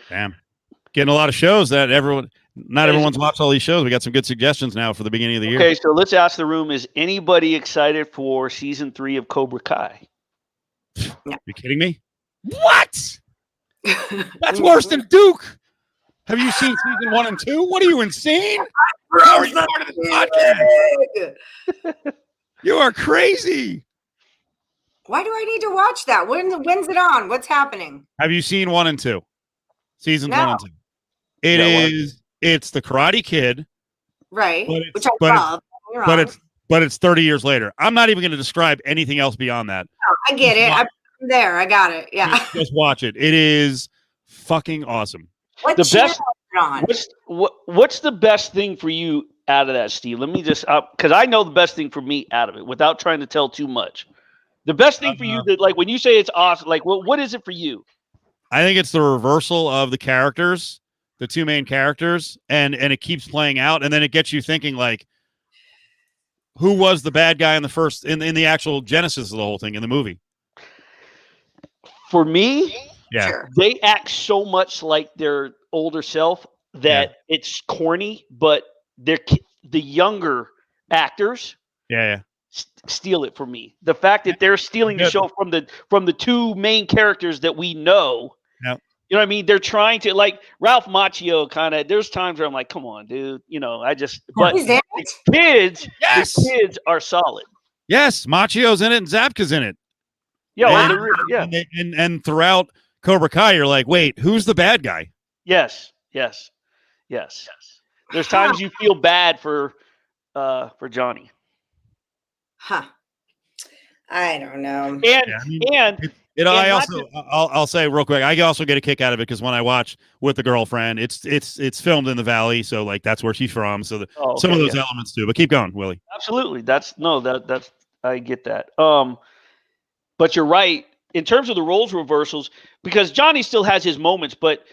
Damn. Getting a lot of shows that not everyone's watched all these shows. We got some good suggestions now for the beginning of the year. Okay, so let's ask the room, is anybody excited for season 3 of Cobra Kai? No. You kidding me? What? That's worse than Duke. Have you seen season 1 and 2? What are you, insane? How are you part of this podcast? You are crazy. Why do I need to watch that? When's it on? What's happening? Have you seen 1 and 2? Seasons 1 and 2. It's the Karate Kid. Right. Which I love. But it's 30 years later. I'm not even going to describe anything else beyond that. Oh, I get it. I'm there. I got it. Yeah. Just watch it. It is fucking awesome. What's the best thing for you out of that, Steve? Let me just because I know the best thing for me out of it without trying to tell too much. The best thing for you that, like, when you say it's awesome, like, what is it for you? I think it's the reversal of the characters, the two main characters, and it keeps playing out, and then it gets you thinking like, who was the bad guy in the first in the actual genesis of the whole thing in the movie? For me, Yeah, Sure. they act so much like their older self that it's corny, but the younger actors yeah. steal it for me. The fact that they're stealing the show from the two main characters that we know. Yep. You know what I mean? They're trying to, like, Ralph Macchio kind of, there's times where I'm like, come on, dude. You know, but Who's that? the kids are solid. Yes, Machio's in it and Zabka's in it. Yeah. And throughout Cobra Kai, you're like, wait, who's the bad guy? Yes. There's times you feel bad for Johnny. Huh. I don't know. I'll say real quick, I also get a kick out of it because when I watch with the girlfriend, it's filmed in the Valley, so like that's where she's from. So some of those elements too. But keep going, Willie. Absolutely, that's I get that. But you're right in terms of the roles reversals, because Johnny still has his moments, but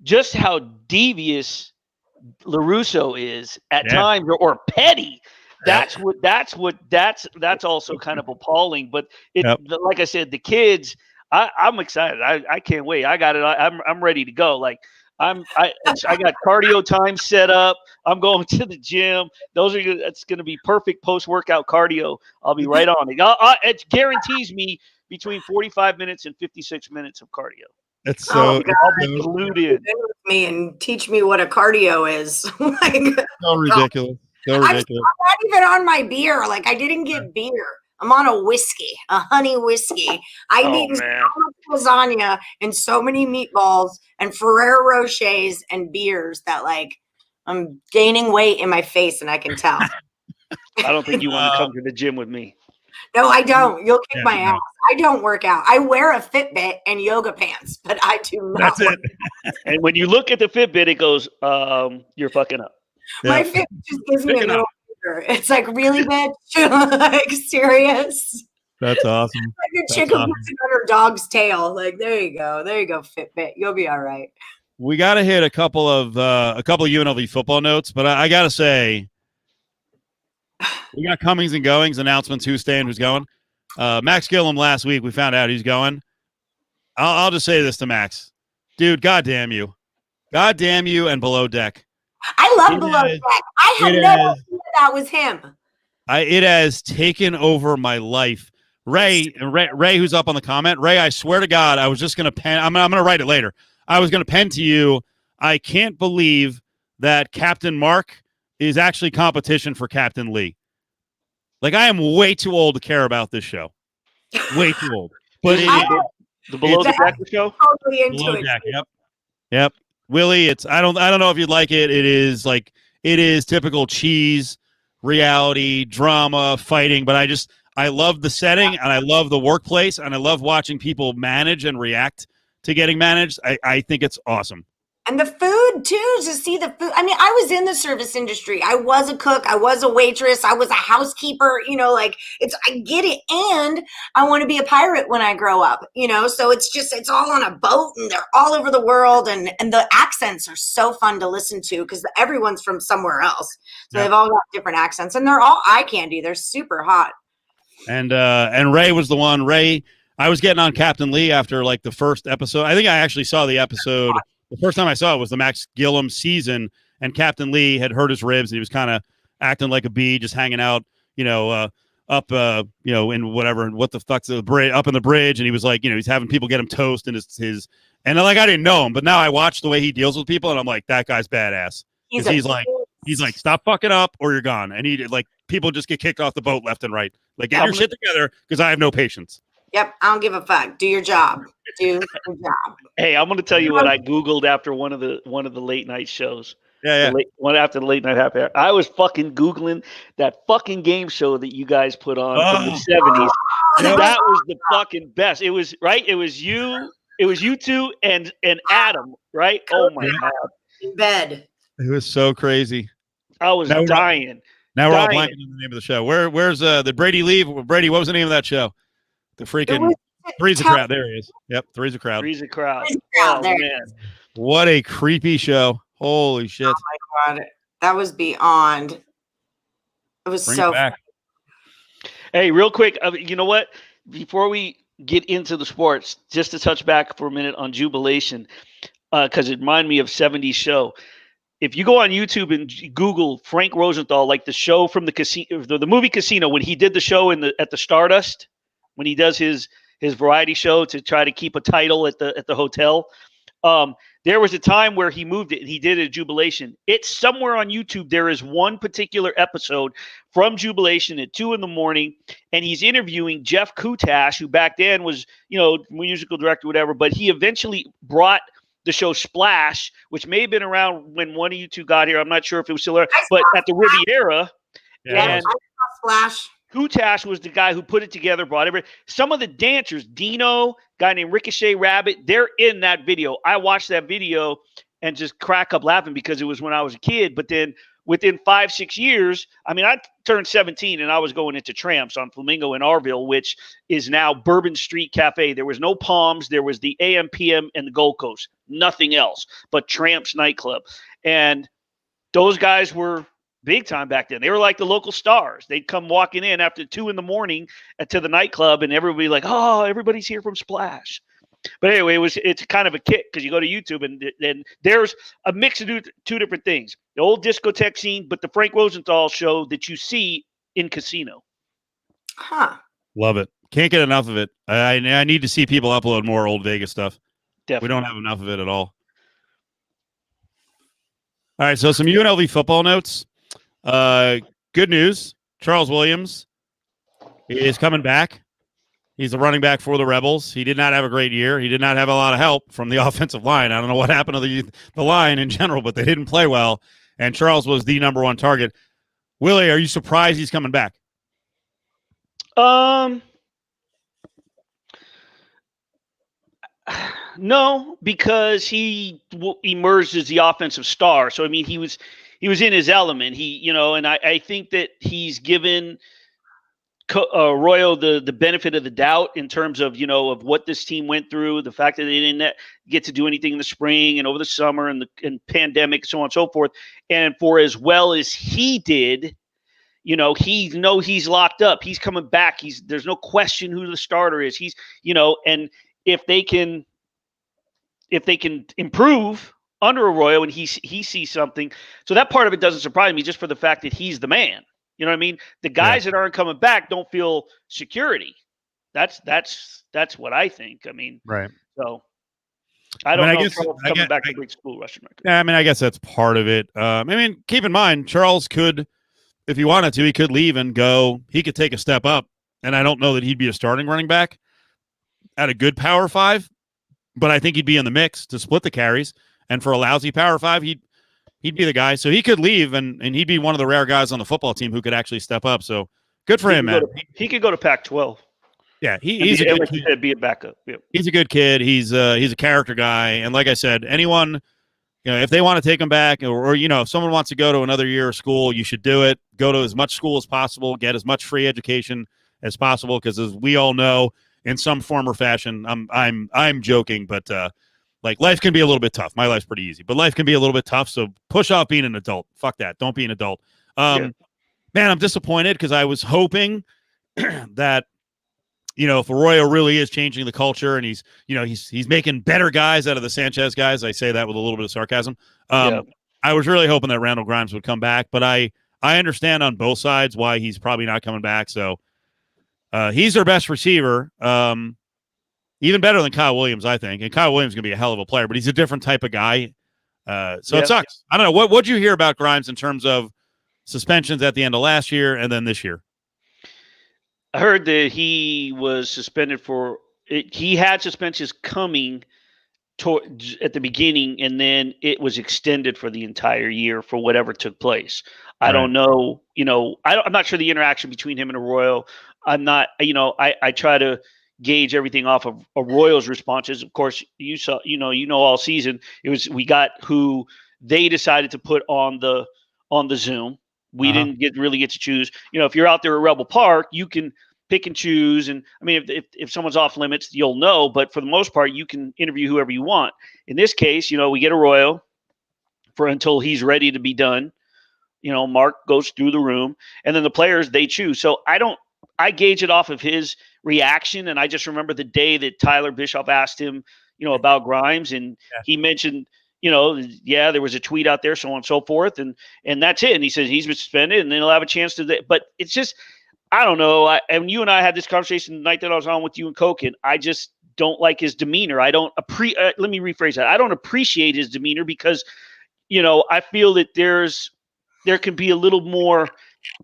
just how devious LaRusso is at times, or petty. That's also kind of appalling. But like I said, the kids, I'm excited. I can't wait. I got it. I'm ready to go. Like I got cardio time set up. I'm going to the gym. That's going to be perfect post-workout cardio. I'll be right on it. It guarantees me between 45 minutes and 56 minutes of cardio. It's so I'll be glued in. Me and teach me what a cardio is. Like, so ridiculous. So ridiculous. I'm not even on my beer. Like, I didn't get beer. I'm on a whiskey, a honey whiskey. I've eaten so much lasagna and so many meatballs and Ferrero Rochers and beers that, like, I'm gaining weight in my face, and I can tell. I don't think you want to come to the gym with me. No, I don't. You'll kick my ass. I don't work out. I wear a Fitbit and yoga pants, but I do not. That's it. And when you look at the Fitbit, it goes, you're fucking up. My Fitbit just gives me a little finger. It's like, really, bitch? Like, serious? That's awesome. Like a chicken puts it on her dog's tail. Like, there you go. There you go, Fitbit. You'll be all right. We got to hit a couple of UNLV football notes, but I got to say, we got comings and goings, announcements, who's staying, who's going. Max Gillum last week, we found out he's going. I'll just say this to Max. Dude, goddamn you. Goddamn you and Below Deck. I love Below Deck. I had no idea that was him. It has taken over my life. Ray, who's up on the comment. Ray, I swear to God, I was just going to pen. I'm going to write it later. I was going to pen to you. I can't believe that Captain Mark is actually competition for Captain Lee. Like, I am way too old to care about this show. Way too old. But the Below the Deck show? Totally into Below it. Deck, yep. Willie, I don't know if you'd like it. It is typical cheese, reality, drama, fighting, but I love the setting, and I love the workplace, and I love watching people manage and react to getting managed. I think it's awesome. And the food, too, to see the food. I mean, I was in the service industry. I was a cook. I was a waitress. I was a housekeeper. You know, like, I get it. And I want to be a pirate when I grow up, you know? So it's all on a boat, and they're all over the world. And the accents are so fun to listen to because everyone's from somewhere else. So they've all got different accents. And they're all eye candy. They're super hot. And Ray was the one. Ray, I was getting on Captain Lee after, like, the first episode. I think I actually saw the episode. The first time I saw it was the Max Gillum season, and Captain Lee had hurt his ribs, and he was kind of acting like a bee, just hanging out, up, in whatever, what the fuck's the bridge, up in the bridge, and he was like, he's having people get him toast, and and like, I didn't know him, but now I watch the way he deals with people, and I'm like, that guy's badass. He's like, stop fucking up, or you're gone, and people just get kicked off the boat left and right. Like, get your shit together, because I have no patience. Yep, I don't give a fuck. Do your job. Do your job. Hey, I'm going to tell you what I Googled after one of the late night shows. Yeah. One after the late night happy hour. I was fucking Googling that fucking game show that you guys put on from the 70s. That was the fucking best. It was, right? It was you two and Adam, right? Oh my God. In bed. It was so crazy. I was dying. Now we're all blanking on the name of the show. Where's the Brady Leave? Brady, what was the name of that show? The freaking Three's a crowd. There he is. Yep, three's a crowd. Three's a crowd. Three's a crowd. Oh, There. man. What a creepy show. Holy shit. Oh my God. That was beyond. It was Bring so it back. Hey, real quick, you know what? Before we get into the sports, just to touch back for a minute on Jubilation, because it reminded me of 70s show. If you go on YouTube and Google Frank Rosenthal, like the show from the casino, the movie Casino, when he did the show at the Stardust, when he does his variety show to try to keep a title at the hotel, there was a time where he moved it and he did a Jubilation. It's somewhere on YouTube. There is one particular episode from Jubilation at 2 a.m, and he's interviewing Jeff Kutash, who back then was, musical director, whatever, but he eventually brought the show Splash, which may have been around when one of you two got here. I'm not sure if it was still there, but at the Riviera. Yeah, I saw Splash. Kutash was the guy who put it together, brought everybody. Some of the dancers, Dino, guy named Ricochet Rabbit, they're in that video. I watched that video and just crack up laughing because it was when I was a kid. But then within 5-6 years, I turned 17 and I was going into Tramps on Flamingo in Arville, which is now Bourbon Street Cafe. There was no Palms. There was the AM, PM, and the Gold Coast. Nothing else but Tramps nightclub. And those guys were big time back then. They were like the local stars. They'd come walking in after 2 a.m. to the nightclub, and everybody like, oh, everybody's here from Splash. But anyway, it's kind of a kick because you go to YouTube and there's a mix of two different things: the old discotheque scene, but the Frank Rosenthal show that you see in Casino. Huh. Love it. Can't get enough of it. I need to see people upload more old Vegas stuff. Definitely. We don't have enough of it at all. All right, so some UNLV football notes. Good news. Charles Williams is coming back. He's the running back for the Rebels. He did not have a great year. He did not have a lot of help from the offensive line. I don't know what happened to the line in general, but they didn't play well. And Charles was the number one target. Willie, are you surprised he's coming back? No, because he emerged as the offensive star. So, he was in his element. And I think that he's given Arroyo the benefit of the doubt in terms of, of what this team went through, the fact that they didn't get to do anything in the spring and over the summer and pandemic, so on and so forth. And for as well as he did, he's locked up. He's coming back. There's no question who the starter is. And if they can improve under Arroyo and he sees something. So that part of it doesn't surprise me just for the fact that he's the man. You know what I mean? The guys that aren't coming back don't feel security. That's what I think. Right. So I don't know. I guess, coming back to big school rushing record. Yeah, I guess that's part of it. Keep in mind, Charles could, if he wanted to, he could leave and go. He could take a step up, and I don't know that he'd be a starting running back at a good Power 5, but I think he'd be in the mix to split the carries. And for a lousy Power 5, he'd be the guy. So he could leave, and he'd be one of the rare guys on the football team who could actually step up. So good for him, man. He could go to Pac-12. Yeah, he's a good kid. Be a backup. Yep. He's a good kid. He's a character guy. And like I said, anyone, if they want to take him back or if someone wants to go to another year of school, you should do it. Go to as much school as possible. Get as much free education as possible because as we all know, in some form or fashion, I'm joking, but life can be a little bit tough. My life's pretty easy, but life can be a little bit tough. So push off being an adult. Fuck that. Don't be an adult. Man, I'm disappointed because I was hoping that, if Arroyo really is changing the culture and he's making better guys out of the Sanchez guys. I say that with a little bit of sarcasm. I was really hoping that Randall Grimes would come back, but I understand on both sides why he's probably not coming back. So he's their best receiver. Even better than Kyle Williams, I think. And Kyle Williams is going to be a hell of a player, but he's a different type of guy. So it sucks. I don't know. What'd you hear about Grimes in terms of suspensions at the end of last year and then this year? I heard that he was suspended he had suspensions coming at the beginning, and then it was extended for the entire year for whatever took place. I don't know. I'm not sure the interaction between him and Arroyo. I'm not, I try to gauge everything off of Arroyo's responses. Of course, you saw, all season we got who they decided to put on the Zoom. We didn't really get to choose. If you're out there at Rebel Park, you can pick and choose. And I mean, if someone's off limits, you'll know. But for the most part, you can interview whoever you want. In this case, we get Arroyo until he's ready to be done. Mark goes through the room, and then the players, they choose. So I gauge it off of his reaction. And I just remember the day that Tyler Bischoff asked him, about Grimes, and he mentioned, there was a tweet out there, so on and so forth. And that's it. And he says he's been suspended, and then he'll have a chance to, but it's just, I don't know. And you and I had this conversation the night that I was on with you and Koken. I just don't like his demeanor. Let me rephrase that. I don't appreciate his demeanor because, I feel that there can be a little more,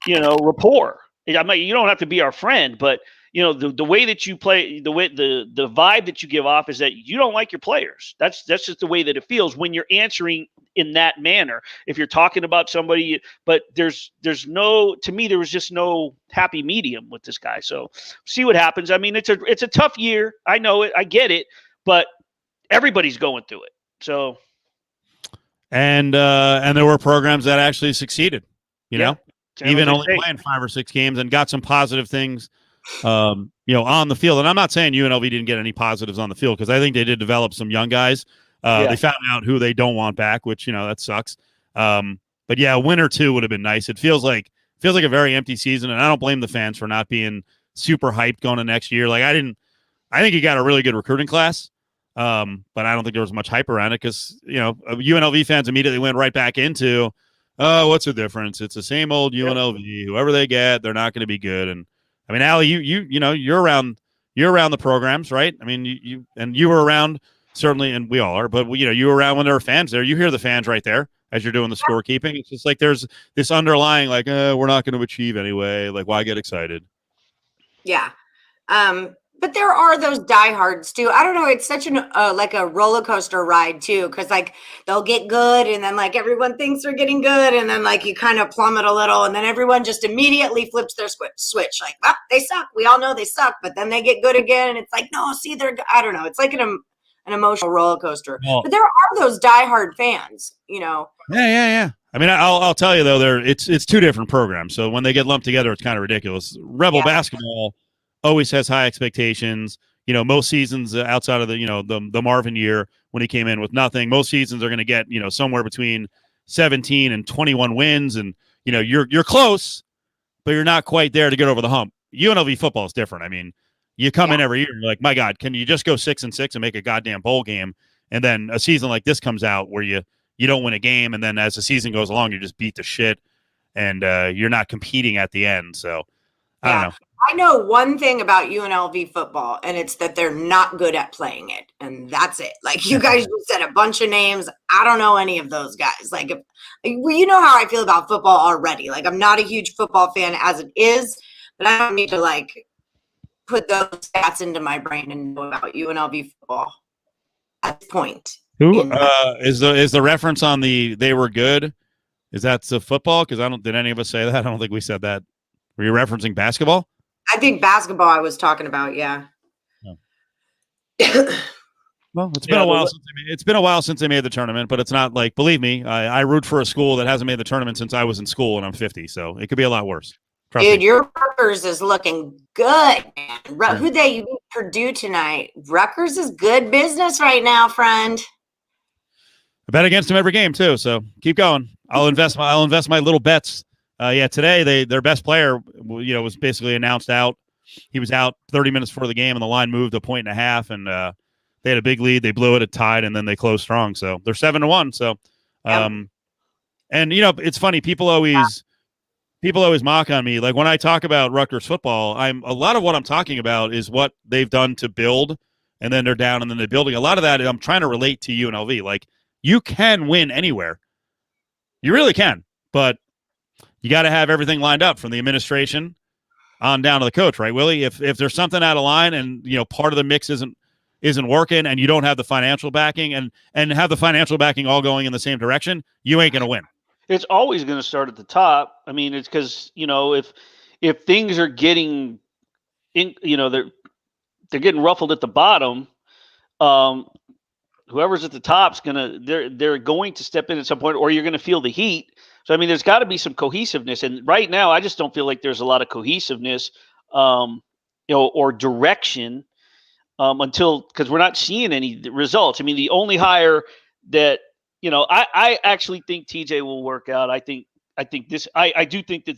rapport. You don't have to be our friend, but the way that you play, the vibe that you give off is that you don't like your players. That's just the way that it feels when you're answering in that manner. If you're talking about somebody, but there's no, to me, there was just no happy medium with this guy. So see what happens. I mean, it's a tough year. I know it. I get it, but everybody's going through it. So. And there were programs that actually succeeded, even only State. Playing 5 or 6 games and got some positive things, on the field. And I'm not saying UNLV didn't get any positives on the field, because I think they did develop some young guys. They found out who they don't want back, which, that sucks. But yeah, a win or two would have been nice. It feels like a very empty season, and I don't blame the fans for not being super hyped going to next year. Like I think you got a really good recruiting class. But I don't think there was much hype around it because, UNLV fans immediately went right back into, oh, what's the difference? It's the same old UNLV. Whoever they get, they're not going to be good. And I mean, Allie, you're around the programs, right? I mean, you were around certainly, and we all are, but you were around when there were fans there. You hear the fans right there as you're doing the scorekeeping. It's just like there's this underlying, like, we're not going to achieve anyway. Like, why get excited? Yeah. But there are those diehards too. I don't know. It's such like a roller coaster ride too, because like they'll get good, and then like everyone thinks they're getting good, and then like you kind of plummet a little, and then everyone just immediately flips their switch. Like, well, they suck. We all know they suck, but then they get good again, and it's like, no, see, I don't know. It's like an emotional roller coaster. Well, but there are those diehard fans, Yeah. I mean, I'll tell you though, it's 2 different programs. So when they get lumped together, it's kind of ridiculous. Rebel basketball always has high expectations. Most seasons outside of the Marvin year when he came in with nothing, most seasons are going to get, somewhere between 17 and 21 wins. And, you're close, but you're not quite there to get over the hump. UNLV football is different. I mean, you come in every year and you're like, my God, can you just go 6-6 and make a goddamn bowl game? And then a season like this comes out where you don't win a game. And then as the season goes along, you just beat the shit and you're not competing at the end. So I don't know. I know one thing about UNLV football, and it's that they're not good at playing it. And that's it. Like you guys just said a bunch of names. I don't know any of those guys. Like, you know how I feel about football already. Like I'm not a huge football fan as it is, but I don't need to like put those stats into my brain and know about UNLV football at this point. Who is the reference on they were good? Is that the football? Because did any of us say that? I don't think we said that. Were you referencing basketball? I think basketball I was talking about, yeah. Well, it's been a while since they made the tournament, but it's not like, believe me, I root for a school that hasn't made the tournament since I was in school and I'm 50, so it could be a lot worse. Trust Dude, me. your Rutgers is looking good, man. Who they Purdue tonight? Rutgers is good business right now, friend. I bet against them every game too, so keep going. I'll invest my little bets. Today their best player, was basically announced out. He was out 30 minutes before the game, and the line moved 1.5, and they had a big lead. They blew it, tied, and then they closed strong. So they're 7-1. So, and it's funny. People always mock on me. Like when I talk about Rutgers football, a lot of what I'm talking about is what they've done to build, and then they're down, and then they're building. A lot of that I'm trying to relate to UNLV. Like you can win anywhere, you really can, but you got to have everything lined up from the administration on down to the coach, right, Willie? If there's something out of line and part of the mix isn't working, and you don't have the financial backing and have the financial backing all going in the same direction, you ain't gonna win. It's always going to start at the top. I mean, it's because if things are getting they're getting ruffled at the bottom, whoever's at the top's they're going to step in at some point, or you're going to feel the heat. So, I mean, there's got to be some cohesiveness. And right now, I just don't feel like there's a lot of cohesiveness or direction because we're not seeing any results. I mean, the only hire that I actually think TJ will work out. I do think that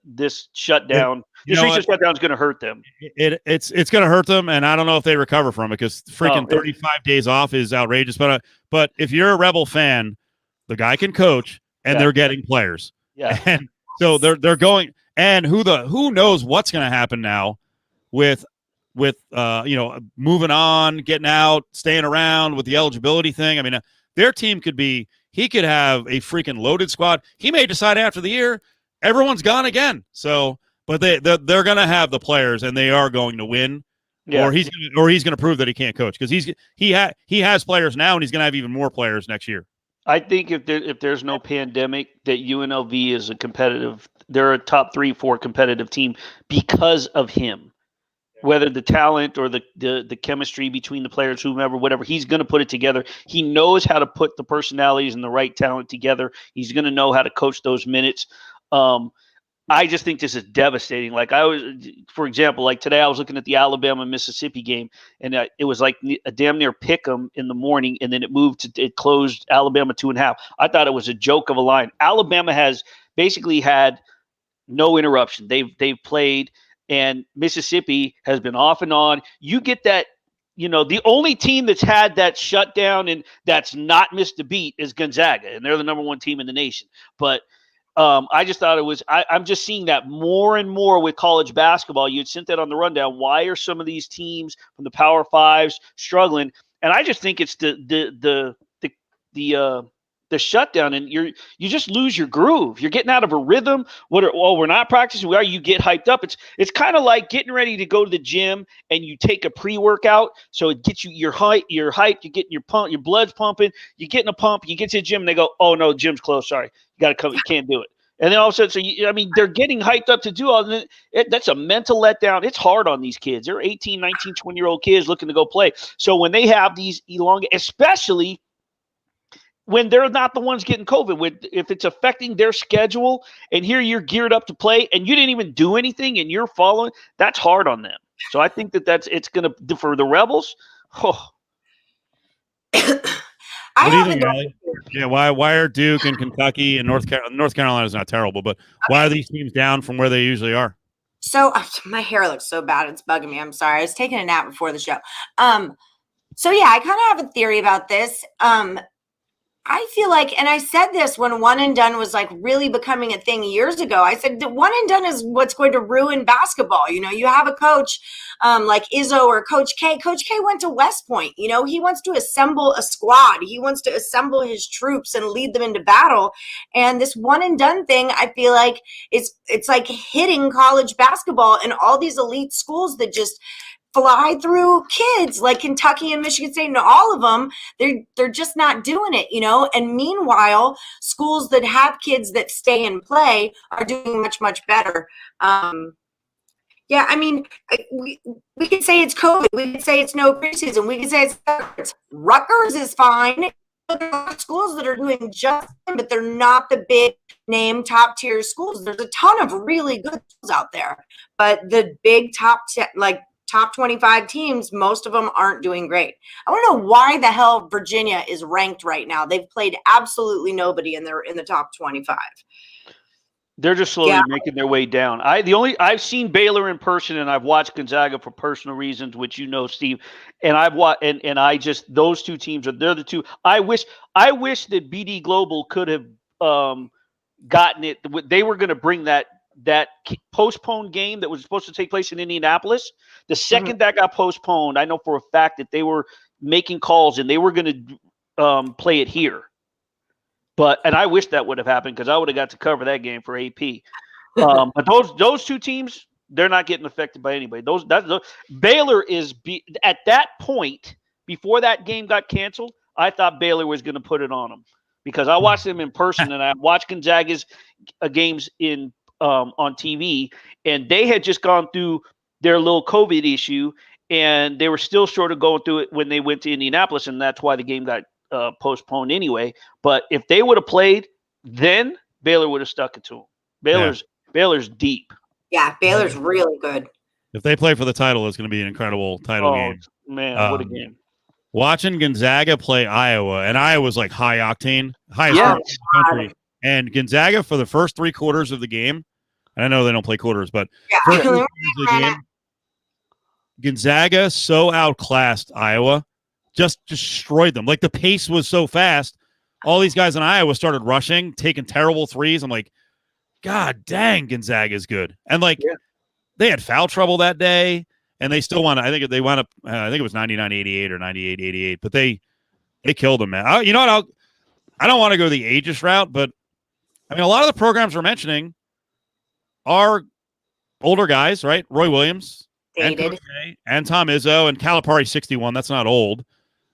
this shutdown, this recent shutdown is gonna hurt them. It's gonna hurt them, and I don't know if they recover from it because freaking 35 days off is outrageous. But if you're a Rebel fan, the guy can coach, and they're getting players. Yeah, and so they're going. And who knows what's gonna happen now with moving on, getting out, staying around with the eligibility thing. I mean, their team he could have a freaking loaded squad. He may decide after the year, everyone's gone again. So, but they're going to have the players, and they are going to win. Yeah. Or he's going to prove that he can't coach because he has players now, and he's going to have even more players next year. I think if there's no pandemic, that UNLV is they're a top 3-4 competitive team because of him. Whether the talent or the chemistry between the players, whomever, whatever, he's going to put it together. He knows how to put the personalities and the right talent together. He's going to know how to coach those minutes. I just think this is devastating. Like for example, like today I was looking at the Alabama-Mississippi game, and it was like a damn near pick 'em in the morning, and then it closed Alabama 2.5. I thought it was a joke of a line. Alabama has basically had no interruption. They've played. And Mississippi has been off and on. You get that, the only team that's had that shutdown and that's not missed a beat is Gonzaga, and they're the number 1 team in the nation. But I just thought it was I'm just seeing that more and more with college basketball. You'd sent that on the rundown. Why are some of these teams from the Power Fives struggling? And I just think it's the shutdown, and you just lose your groove. You're getting out of a rhythm. We're not practicing. We are. You get hyped up. It's kind of like getting ready to go to the gym and you take a pre-workout, so it gets you you're hyped. You're getting your blood's pumping. You get in a pump. You get to the gym and they go, "Oh no, the gym's closed. Sorry, you got to come. You can't do it." And then all of a sudden, they're getting hyped up to do all that. That's a mental letdown. It's hard on these kids. They're 18, 19, 20-year-old kids looking to go play. So when they have these especially when they're not the ones getting COVID, if it's affecting their schedule, and here you're geared up to play and you didn't even do anything and you're following, that's hard on them. So I think it's going to, for the Rebels. Oh. What do you think, Allie? Yeah, why are Duke and Kentucky and North Carolina is not terrible, but why are these teams down from where they usually are? So my hair looks so bad, it's bugging me. I'm sorry. I was taking a nap before the show. So yeah, I kind of have a theory about this. I feel like, and I said this when one and done was like really becoming a thing years ago. I said one and done is what's going to ruin basketball. You have a coach like Izzo or Coach K. Coach K went to West Point. He wants to assemble a squad. He wants to assemble his troops and lead them into battle. And this one and done thing, I feel like it's like hitting college basketball and all these elite schools that just fly through kids like Kentucky and Michigan State and all of them. They're just not doing it, and meanwhile, schools that have kids that stay and play are doing much, much better. Yeah, I mean, we could say it's COVID. We could say it's no preseason. We could say it's Rutgers is fine. There are schools that are doing just fine, but they're not the big name top tier schools. There's a ton of really good schools out there, but the big top 25 teams, most of them aren't doing great. I want to know why the hell Virginia is ranked right now. They've played absolutely nobody, and they're in the top 25. They're just slowly making their way down. I've seen Baylor in person, and I've watched Gonzaga for personal reasons, which Steve. And I've watched, and I just those two teams they're the two. I wish that BD Global could have gotten it. They were going to bring that postponed game that was supposed to take place in Indianapolis. The second that got postponed, I know for a fact that they were making calls and they were going to play it here. And I wish that would have happened because I would have got to cover that game for AP. But those two teams, they're not getting affected by anybody. Baylor is at that point before that game got canceled. I thought Baylor was going to put it on them because I watched them in person and I watched Gonzaga's games on TV, and they had just gone through their little COVID issue, and they were still sort of going through it when they went to Indianapolis, and that's why the game got postponed anyway. But if they would have played, then Baylor would have stuck it to them. Baylor's deep. Yeah, Baylor's really good. If they play for the title, it's going to be an incredible title game. Man, what a game. Watching Gonzaga play Iowa, and Iowa's like high octane, highest Yeah. in the country. And Gonzaga for the first 3 quarters of the game, and I know they don't play quarters, but first 3 quarters of the game, Gonzaga so outclassed Iowa, just destroyed them. Like the pace was so fast. All these guys in Iowa started rushing, taking terrible threes. I'm like, God dang, Gonzaga's good. And like they had foul trouble that day, and they still won. I think they wound up. I think it was 99-88 or 98-88. But they killed them, man. You know what? I don't want to go the ageist route, but I mean, a lot of the programs we're mentioning are older guys, right? Roy Williams, and Tom Izzo, and Calipari 61. That's not old.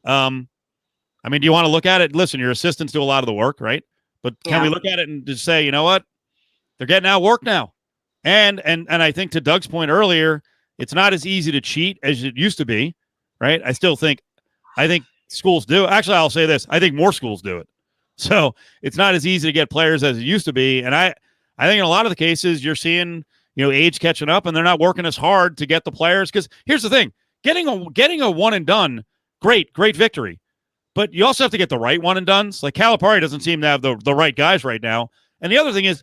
I mean, do you want to look at it? Listen, your assistants do a lot of the work, right? But can we look at it and just say, you know what? They're getting out work now. And I think to Doug's point earlier, it's not as easy to cheat as it used to be, right? I think schools do. Actually, I'll say this. I think more schools do it. So it's not as easy to get players as it used to be. And I think in a lot of the cases you're seeing, age catching up and they're not working as hard to get the players. Because here's the thing, getting a one and done, great victory. But you also have to get the right one and dones. Like Calipari doesn't seem to have the right guys right now. And the other thing is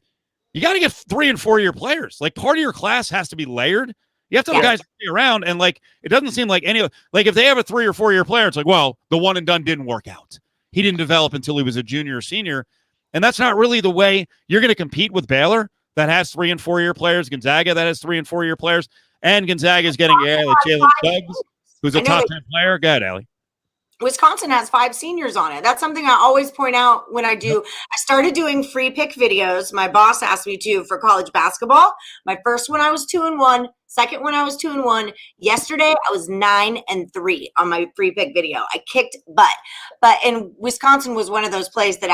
you got to get 3 and 4 year players. Like part of your class has to be layered. You have to have guys stay around. And like, it doesn't seem like like if they have a 3 or 4 year player, it's like, well, the one and done didn't work out. He didn't develop until he was a junior or senior. And that's not really the way you're going to compete with Baylor that has 3 and 4 year players, Gonzaga that has 3 and 4 year players, and Gonzaga is getting like Jalen Suggs, who's a top 10 player. Go ahead, Allie. Wisconsin has 5 seniors on it. That's something I always point out when I do. I started doing free pick videos. My boss asked me to for college basketball. My first one, I was 2-1. Second one, I was 2-1. Yesterday, I was 9-3 on my free pick video. I kicked butt. But in Wisconsin was one of those plays that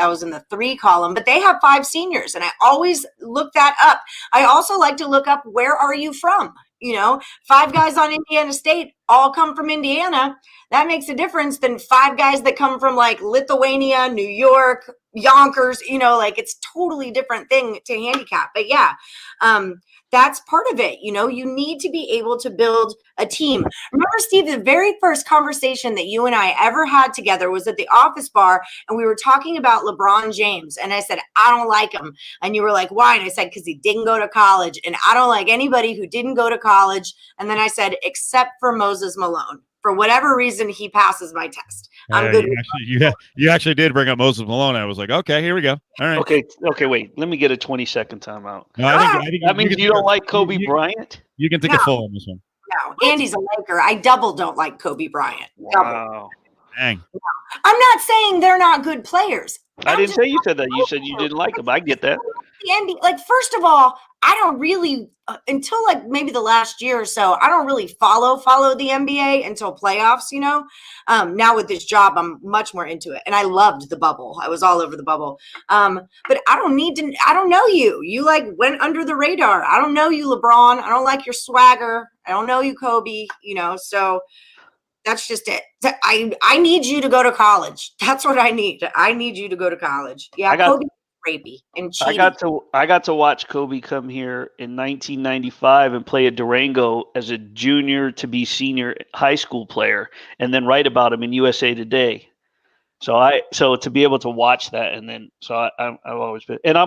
was in the 3 column. But they have 5 seniors, and I always look that up. I also like to look up, where are you from? 5 guys on Indiana State all come from Indiana. That makes a difference than 5 guys that come from like Lithuania, New York, Yonkers. It's totally different thing to handicap. But that's part of it. You need to be able to build a team. Remember, Steve, the very first conversation that you and I ever had together was at the office bar, and we were talking about LeBron James. And I said, I don't like him. And you were like, why? And I said, because he didn't go to college. And I don't like anybody who didn't go to college. And then I said, except for Moses Malone. For whatever reason, he passes my test. I'm good. You actually did bring up Moses Malone. I was like, okay, here we go. All right. Okay, wait. Let me get a 20-second timeout. No, I think that means you don't like Kobe Bryant? You can take a full on this one. No, Andy's a Laker. I double don't like Kobe Bryant. Wow. Dang. I'm not saying they're not good players. I didn't say you said that. You said you didn't like them. I get that. Andy, first of all, I don't really until maybe the last year or so, I don't really follow the NBA until playoffs, Now with this job, I'm much more into it. And I loved the bubble. I was all over the bubble. But I don't know you. You went under the radar. I don't know you, LeBron. I don't like your swagger. I don't know you, Kobe, so that's just it. I need you to go to college. That's what I need. I need you to go to college. Yeah, Kobe. Rapey and cheating. I got to watch Kobe come here in 1995 and play at Durango as a junior to be senior high school player, and then write about him in USA Today. So to be able to watch that, and then I've always been, and I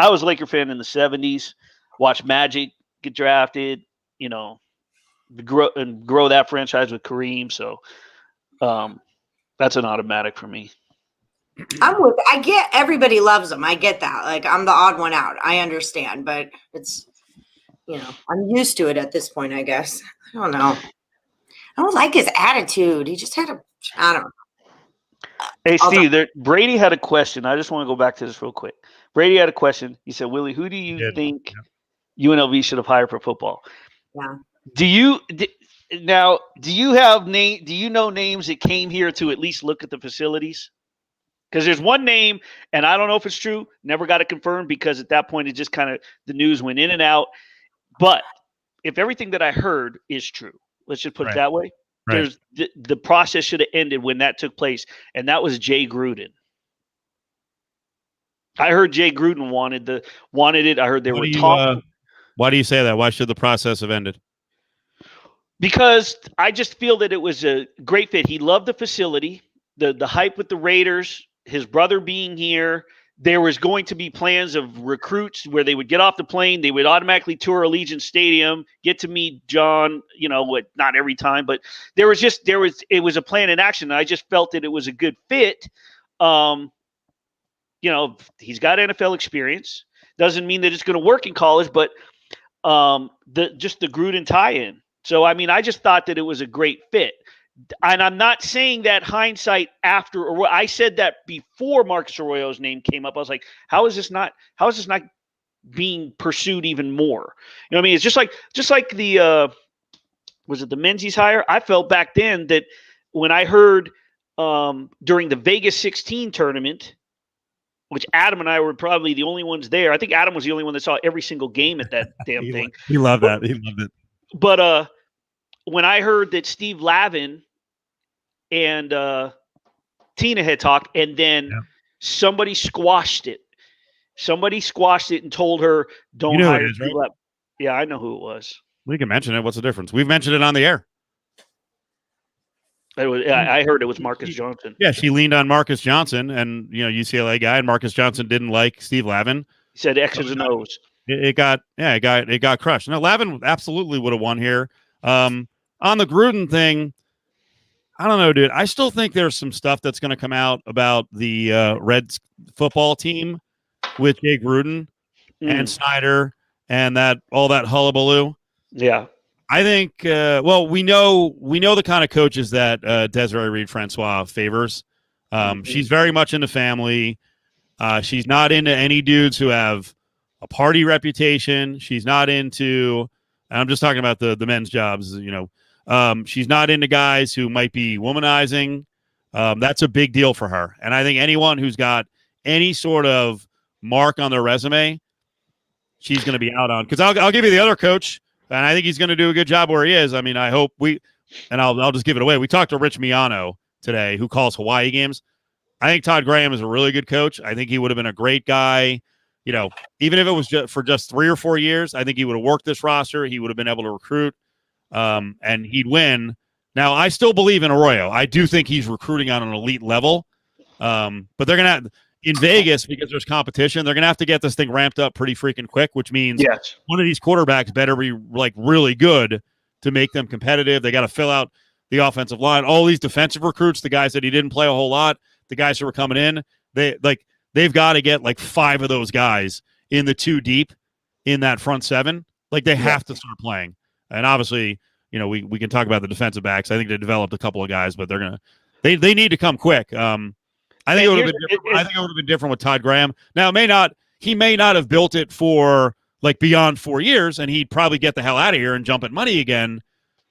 was a Laker fan in the 70s. Watched Magic get drafted, grow that franchise with Kareem. So that's an automatic for me. I get everybody loves them. I get that. I'm the odd one out. I understand, but it's, I'm used to it at this point, I guess. I don't know. I don't like his attitude. He just had I don't know. Hey, Steve, Brady had a question. I just want to go back to this real quick. Brady had a question. He said, Willie, who do you think UNLV should have hired for football? Yeah. Do you know names that came here to at least look at the facilities? Because there's one name, and I don't know if it's true. Never got it confirmed because at that point it just kind of the news went in and out. But if everything that I heard is true, let's just put it that way. Right. There's the process should have ended when that took place, and that was Jay Gruden. I heard Jay Gruden wanted it. I heard they were talking. Why do you say that? Why should the process have ended? Because I just feel that it was a great fit. He loved the facility, the hype with the Raiders, his brother being here. There was going to be plans of recruits where they would get off the plane, they would automatically tour Allegiant Stadium, get to meet John, not every time, but it was a plan in action. And I just felt that it was a good fit. He's got NFL experience. Doesn't mean that it's going to work in college, but the Gruden tie-in. So, I mean, I just thought that it was a great fit. And I'm not saying that hindsight after, or I said that before Marcus Arroyo's name came up. I was like, how is this not being pursued even more? You know what I mean? It's just like the, was it the Menzies hire? I felt back then that when I heard during the Vegas 16 tournament, which Adam and I were probably the only ones there. I think Adam was the only one that saw every single game at that damn thing. He loved that. He loved it. But when I heard that Steve Lavin and Tina had talked, and then somebody squashed it. Somebody squashed it and told her, "Don't hire Steve Lavin." Yeah, I know who it was. We can mention it. What's the difference? We've mentioned it on the air. I heard it was Marcus Johnson. Yeah, she leaned on Marcus Johnson, and UCLA guy, and Marcus Johnson didn't like Steve Lavin. He said X's and O's. It got crushed. Now Lavin absolutely would have won here. On the Gruden thing, I don't know, dude. I still think there's some stuff that's going to come out about the Reds football team with Jay Gruden and Snyder and all that hullabaloo. Yeah. I think, we know the kind of coaches that Desiree Reed-Francois favors. She's very much into family. She's not into any dudes who have a party reputation. She's not into, and I'm just talking about the men's jobs, she's not into guys who might be womanizing. That's a big deal for her. And I think anyone who's got any sort of mark on their resume, she's going to be out on. Because I'll give you the other coach, and I think he's going to do a good job where he is. I mean, I hope I'll just give it away. We talked to Rich Miano today, who calls Hawaii games. I think Todd Graham is a really good coach. I think he would have been a great guy. Even if it was for just 3 or 4 years, I think he would have worked this roster. He would have been able to recruit, and he'd win. Now, I still believe in Arroyo. I do think he's recruiting on an elite level, but they're going to have – in Vegas, because there's competition, they're going to have to get this thing ramped up pretty freaking quick, which means one of these quarterbacks better be really good to make them competitive. They got to fill out the offensive line. All these defensive recruits, the guys that he didn't play a whole lot, the guys who were coming in, they've got to get 5 of those guys in the 2 deep in that front 7. They have to start playing. And obviously, we can talk about the defensive backs. I think they developed a couple of guys, but they need to come quick. I think it would have been different. I think it would have been different with Todd Graham. Now, he may not have built it for beyond 4 years, and he'd probably get the hell out of here and jump at money again.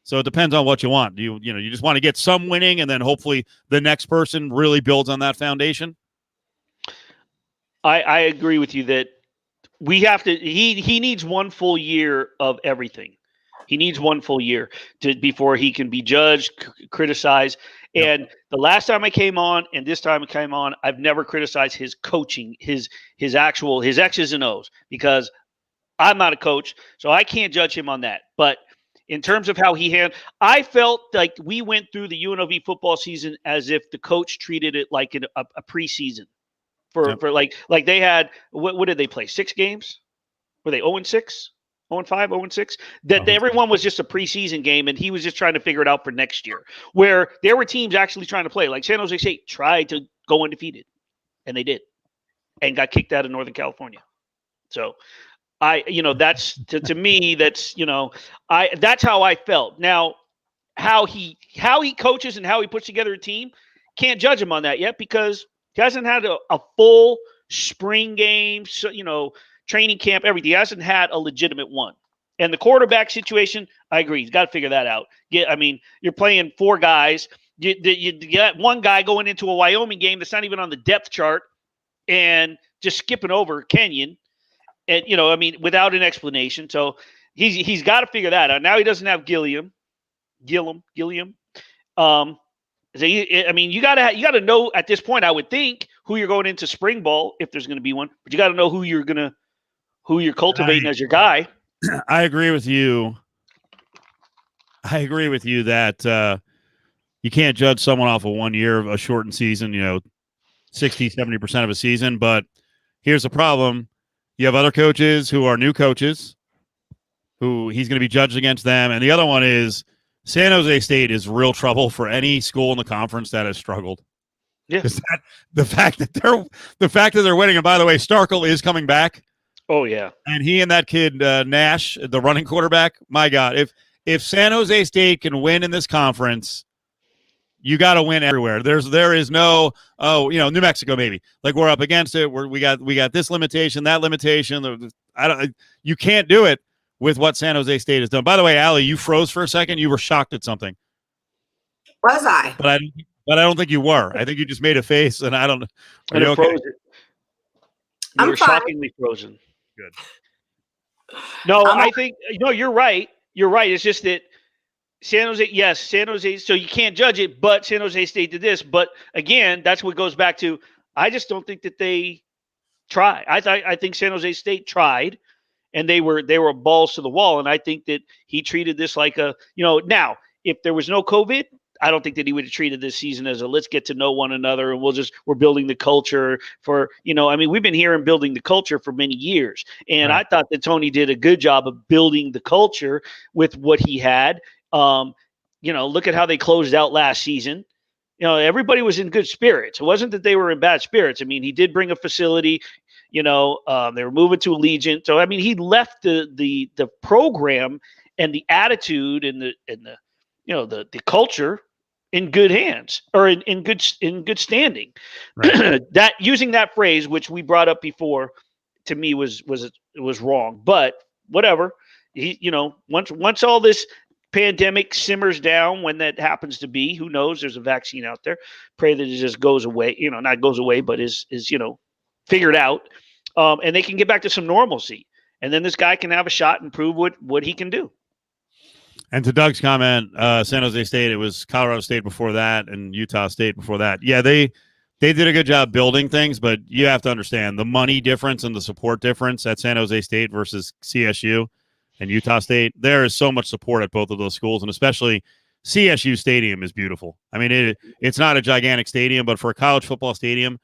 So it depends on what you want. You just want to get some winning, and then hopefully the next person really builds on that foundation. I agree with you that we have to. He needs 1 full year of everything. He needs 1 full year before he can be judged, criticized. And the last time I came on and this time I came on, I've never criticized his coaching, his X's and O's, because I'm not a coach, so I can't judge him on that. But in terms of how he handled, I felt like we went through the UNLV football season as if the coach treated it like a preseason. For they had, what did they play? 6 games? Were they 0-6? 0-5, 0-6, that everyone was just a preseason game, and he was just trying to figure it out for next year, where there were teams actually trying to play. Like San Jose State tried to go undefeated, and they did, and got kicked out of Northern California. So that's to me, that's how I felt. Now, how he coaches and how he puts together a team, can't judge him on that yet, because he hasn't had a full spring game, training camp, everything. He hasn't had a legitimate one. And the quarterback situation, I agree. He's got to figure that out. Yeah, I mean, you're playing 4 guys. You got one guy going into a Wyoming game that's not even on the depth chart and just skipping over Kenyon, and without an explanation. So he's got to figure that out. Now he doesn't have Gilliam. So you got to know at this point, I would think, who you're going into spring ball, if there's going to be one. But you got to know who you're cultivating as your guy. I agree with you I agree with you that you can't judge someone off of 1 year of a shortened season, 60, 70% of a season. But here's the problem. You have other coaches who are new coaches who he's going to be judged against them. And the other one is San Jose State is real trouble for any school in the conference that has struggled. Yeah. The fact that they're winning, and by the way, Starkle is coming back. Oh yeah. And he and that kid Nash, the running quarterback, my God, if San Jose State can win in this conference, you got to win everywhere. There is no New Mexico maybe, like we're up against it. We got this limitation, that limitation. You can't do it with what San Jose State has done. By the way, Allie, you froze for a second. You were shocked at something. Was I? But I don't think you were. I think you just made a face, and I don't. Are you okay? You were shockingly frozen. Good. No, I think you're right. You're right. It's just that San Jose. So you can't judge it, but San Jose State did this. But again, that's what goes back to. I just don't think that they try. I think San Jose State tried, and they were balls to the wall. And I think that he treated this like a Now, if there was no COVID, I don't think that he would have treated this season as a let's get to know one another and we're building the culture for, we've been hearing building the culture for many years. And right. I thought that Tony did a good job of building the culture with what he had. Look at how they closed out last season. Everybody was in good spirits. It wasn't that they were in bad spirits. I mean, he did bring a facility, they were moving to Allegiant. So, he left the program and the attitude and the culture in good hands or in good standing. Right. That using that phrase, which we brought up before, to me was wrong. But whatever, once all this pandemic simmers down, when that happens to be, who knows? There's a vaccine out there. Pray that it just goes away. Not goes away, but is figured out, and they can get back to some normalcy. And then this guy can have a shot and prove what he can do. And to Doug's comment, San Jose State, it was Colorado State before that and Utah State before that. Yeah, they did a good job building things, but you have to understand the money difference and the support difference at San Jose State versus CSU and Utah State. There is so much support at both of those schools, and especially CSU Stadium is beautiful. I mean, it's not a gigantic stadium, but for a college football stadium,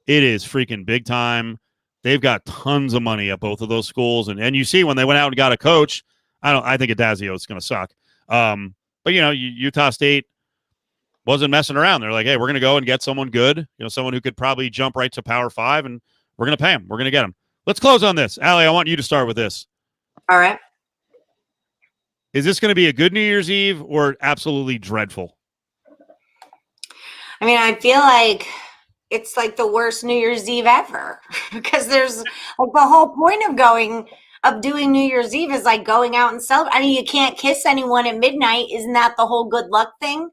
it is freaking big time. They've got tons of money at both of those schools, and you see when they went out and got a coach, I think Adazio is going to suck. But Utah State wasn't messing around. They're like, hey, we're going to go and get someone good, someone who could probably jump right to Power 5, and we're going to pay him. We're going to get him. Let's close on this. Allie, I want you to start with this. All right. Is this going to be a good New Year's Eve or absolutely dreadful? I mean, I feel like it's like the worst New Year's Eve ever because there's like the whole point of doing New Year's Eve is like going out and celebrate. I mean, you can't kiss anyone at midnight. Isn't that the whole good luck thing?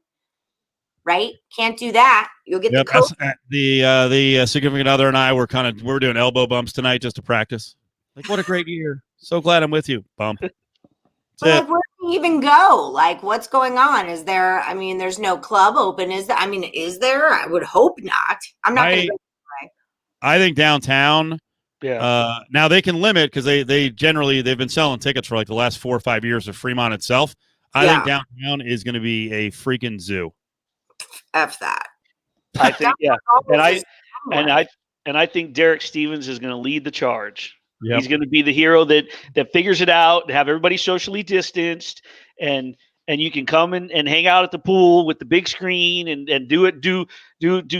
Right? Can't do that. You'll get the COVID. The significant other and I we're doing elbow bumps tonight just to practice. Like, what a great year. So glad I'm with you. Bump. Like, where do you even go? Like, what's going on? Is there, there's no club open. Is there? I would hope not. I'm not going to go. I think downtown. Yeah. Now they can limit because they've been selling tickets for like the last 4 or 5 years of Fremont itself. I think downtown is going to be a freaking zoo. F that. I think and I think Derek Stevens is going to lead the charge. Yep. He's going to be the hero that figures it out, have everybody socially distanced, and you can come and hang out at the pool with the big screen and do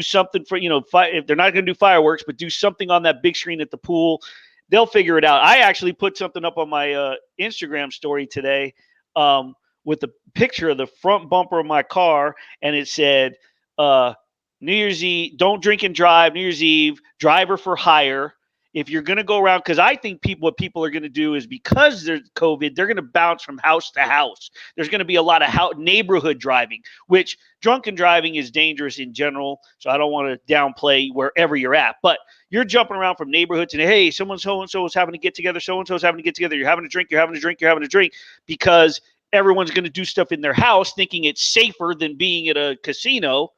something for, if they're not going to do fireworks, but do something on that big screen at the pool. They'll figure it out. I actually put something up on my Instagram story today with a picture of the front bumper of my car, and it said, New Year's Eve, don't drink and drive, New Year's Eve, driver for hire. If you're going to go around, because I think what people are going to do is because there's COVID, they're going to bounce from house to house. There's going to be a lot of neighborhood driving, which drunken driving is dangerous in general. So I don't want to downplay wherever you're at. But you're jumping around from neighborhood to, hey, so-and-so is having to get together. So-and-so is having to get together. You're having a drink. You're having a drink. You're having a drink because everyone's going to do stuff in their house thinking it's safer than being at a casino.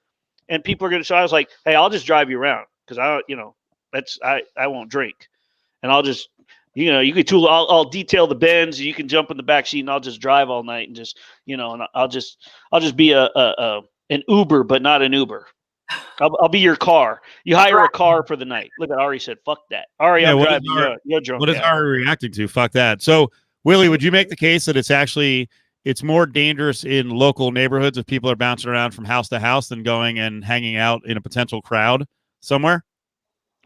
And people are going to, so I was like, hey, I'll just drive you around because I won't drink, and I'll just, You know, you could tool. I'll detail the bends. You can jump in the back seat, and I'll just drive all night, and just and I'll just be an Uber, but not an Uber. I'll be your car. You hire a car for the night. Look at Ari said, "Fuck that." Ari, I'm driving. You're drunk. What is Ari reacting to? Fuck that. So, Willie, would you make the case that it's more dangerous in local neighborhoods if people are bouncing around from house to house than going and hanging out in a potential crowd somewhere?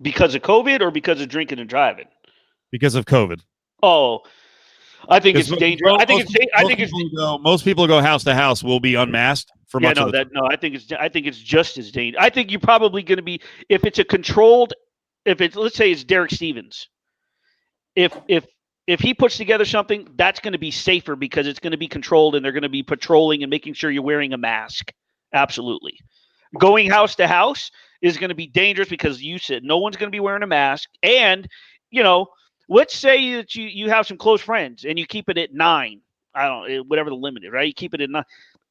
Because of COVID or because of drinking and driving? Because of COVID. Oh, I think it's dangerous. Most people go house to house will be unmasked for much of the time. I think it's just as dangerous. I think you're probably going to be, if it's a controlled, let's say it's Derek Stevens. If he puts together something, that's going to be safer because it's going to be controlled and they're going to be patrolling and making sure you're wearing a mask. Absolutely. Going house to house is going to be dangerous because you said no one's going to be wearing a mask. And, let's say that you have some close friends and you keep it at 9. I don't know, whatever the limit is, right? You keep it at 9.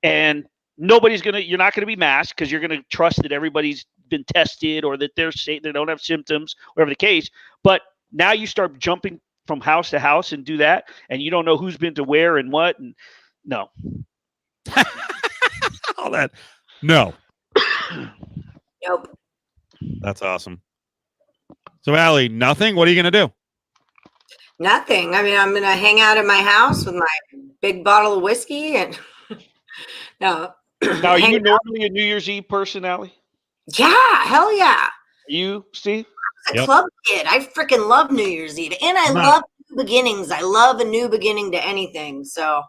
And you're not going to be masked because you're going to trust that everybody's been tested or that they're safe, they don't have symptoms, whatever the case. But now you start jumping from house to house and do that, and you don't know who's been to where and what. And no. All that. No. Nope. That's awesome. So, Allie, nothing? What are you going to do? Nothing. I mean, I'm going to hang out at my house with my big bottle of whiskey and no. Now, are you normally a New Year's Eve person, Allie? Yeah, hell yeah. You, Steve? I'm a club kid. I freaking love New Year's Eve. And I love new beginnings. I love a new beginning to anything. So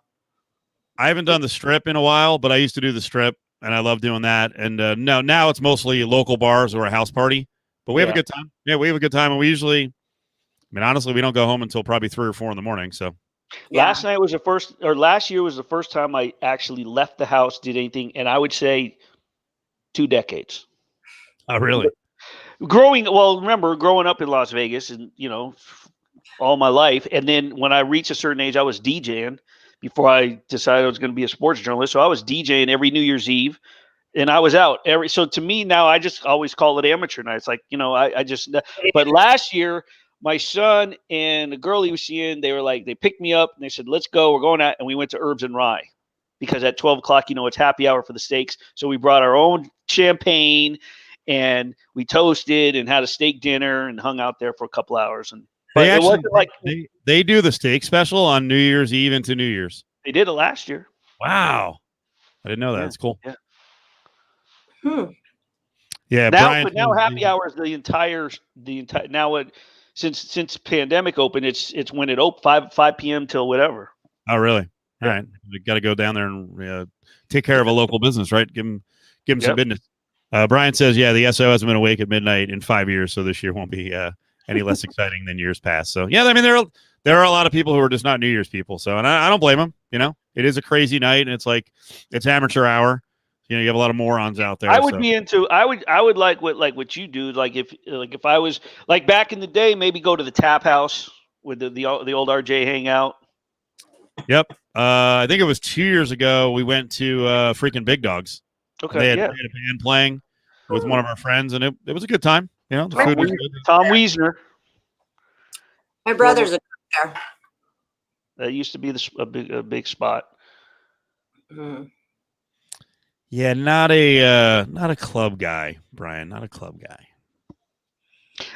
I haven't done the Strip in a while, but I used to do the Strip, and I love doing that. And now it's mostly local bars or a house party. But we have a good time. Yeah, we have a good time. And we usually, honestly, we don't go home until probably 3 or 4 in the morning. So last year was the first time I actually left the house, did anything, and I would say 2 decades. Oh, really? Growing up in Las Vegas and, all my life. And then when I reached a certain age, I was DJing before I decided I was going to be a sports journalist. So I was DJing every New Year's Eve and I was out so to me now, I just always call it amateur night. It's like, but last year, my son and the girl he was seeing, they picked me up and they said, let's go. We're going out. And we went to Herbs and Rye because at 12 o'clock, it's happy hour for the steaks. So we brought our own champagne and we toasted and had a steak dinner and hung out there for a couple hours. And they do the steak special on New Year's Eve into New Year's. They did it last year. Wow. I didn't know that. It's cool. Yeah. Yeah. But now happy hour is the entire now since pandemic opened, it's when it opened 5 p.m. till whatever. Oh, really? All right. We got to go down there and take care of a local business, right? Give them some business. Brian says, the SO hasn't been awake at midnight in 5 years, so this year won't be any less exciting than years past. So, there are a lot of people who are just not New Year's people. So, and I don't blame them. It is a crazy night, and it's amateur hour. You have a lot of morons out there. I would like what you do. Like if I was like back in the day, maybe go to the tap house with the old RJ hangout. Yep. I think it was 2 years ago. We went to freaking Big Dogs. Okay. They had a band playing with one of our friends, and it was a good time. The food was good. Tom Wiesner. My brother's there. That used to be a big spot. Mm-hmm. Yeah, not a club guy, Brian. Not a club guy.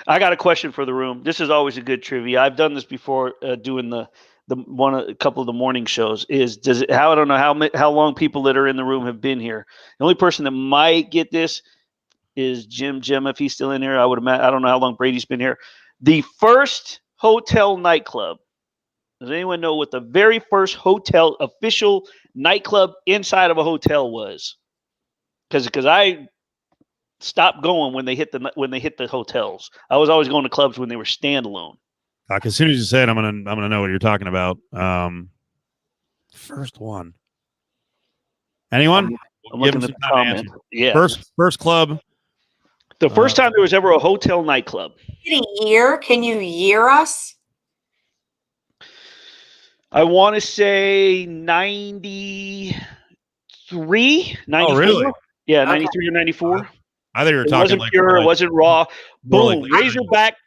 I got a question for the room. This is always a good trivia. I've done this before, doing a couple of the morning shows. I don't know how long people that are in the room have been here. The only person that might get this is Jim if he's still in here. I would imagine. I don't know how long Brady's been here. The first hotel nightclub. Does anyone know what the very first hotel official nightclub inside of a hotel was? Because I stopped going when they hit the hotels. I was always going to clubs when they were standalone. As soon as you say it, I'm gonna know what you're talking about. First one. Anyone? I'm looking at the comments. Yeah. First club. The first time there was ever a hotel nightclub. A year? Can you year us? I want to say 93. Oh, really? Yeah, 93 or 94. I thought you were It talking wasn't like pure. more It like, wasn't raw. more like Boom.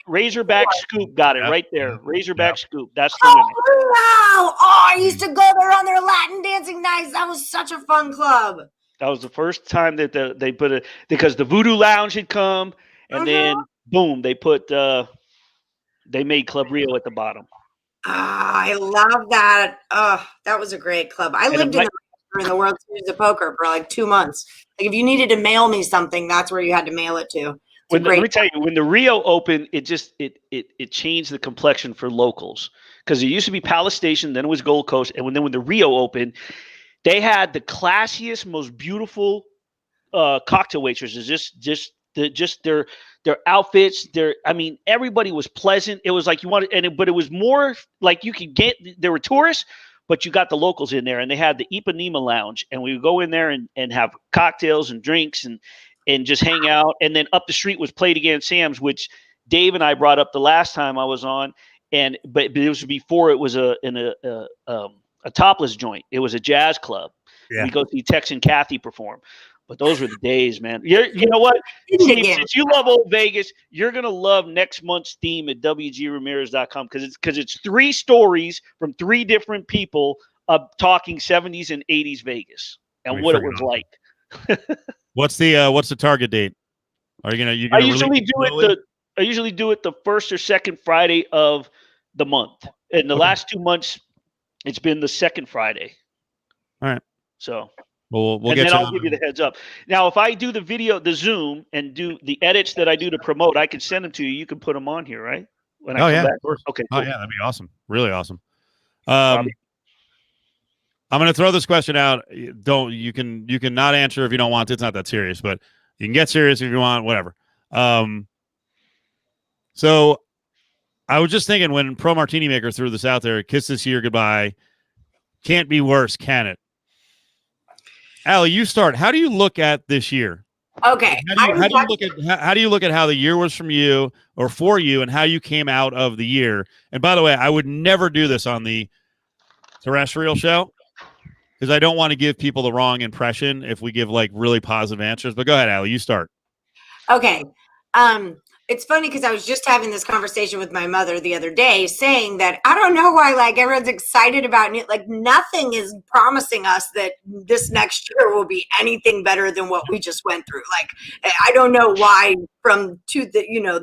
Razorback scoop. Got it Yep, right there. yep, Razorback yep. scoop. That's the Oh, winner. wow. Oh, I used to go there on their Latin dancing nights. That was such a fun club. That was the first time that they put it, because the Voodoo Lounge had come, and then boom, they made Club Rio at the bottom. I love that. Oh, that was a great club. I lived in the World Series of Poker for like 2 months. Like if you needed to mail me something, that's where you had to mail it to. Let me tell you, when the Rio opened, it changed the complexion for locals, because it used to be Palace Station, then it was Gold Coast, and when the Rio opened, they had the classiest, most beautiful cocktail waitresses. Just their outfits. Everybody was pleasant. It was like you wanted, but it was more like you could get. There were tourists, but you got the locals in there, and they had the Ipanema Lounge, and we would go in there and have cocktails and drinks and just hang out. And then up the street was Play It Again Sam's, which Dave and I brought up the last time I was on, but it was before it was a topless joint. It was a jazz club. Yeah. We go see Tex and Kathy perform. But those were the days, man. You know what, Steve, since you love old Vegas, you're going to love next month's theme at WGRamirez.com, because it's 3 stories from 3 different people talking 70s and 80s Vegas and what it was like. What's the target date? Are you gonna? I usually do it the first or second Friday of the month. In the last 2 months, it's been the second Friday. All right. So. We'll and then I'll give you the heads up. Now, if I do the Zoom, and do the edits that I do to promote, I can send them to you. You can put them on here, right? When I come back. Of course. Okay. Cool. Oh yeah, that'd be awesome. Really awesome. I'm going to throw this question out. You can not answer if you don't want to. It's not that serious, but you can get serious if you want. Whatever. So I was just thinking, when Pro Martini Maker threw this out there, "Kiss This Year Goodbye," can't be worse, can it? Allie, you start. How do you look at this year? Okay. How do you look at how the year was from you or for you, and how you came out of the year? And by the way, I would never do this on the terrestrial show, because I don't want to give people the wrong impression if we give like really positive answers. But go ahead, Allie, you start. Okay. It's funny because I was just having this conversation with my mother the other day, saying that I don't know why like everyone's excited about it. Like nothing is promising us that this next year will be anything better than what we just went through. Like I don't know why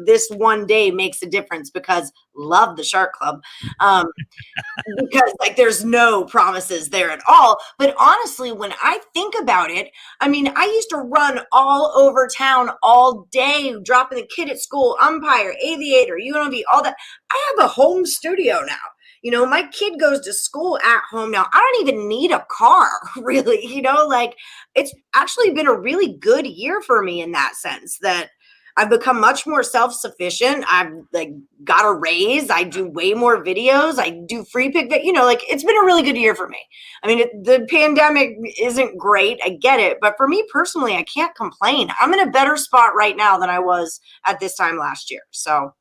this one day makes a difference, because love the Shark Club. Because like there's no promises there at all. But honestly, when I think about it, I mean, I used to run all over town all day, dropping the kid at school, umpire, aviator, UNLV, all that. I have a home studio now. My kid goes to school at home now. I don't even need a car, really. Like it's actually been a really good year for me in that sense, that I've become much more self-sufficient. I've like got a raise. I do way more videos. I do free pick. Like it's been a really good year for me. I mean, the pandemic isn't great. I get it. But for me personally, I can't complain. I'm in a better spot right now than I was at this time last year. So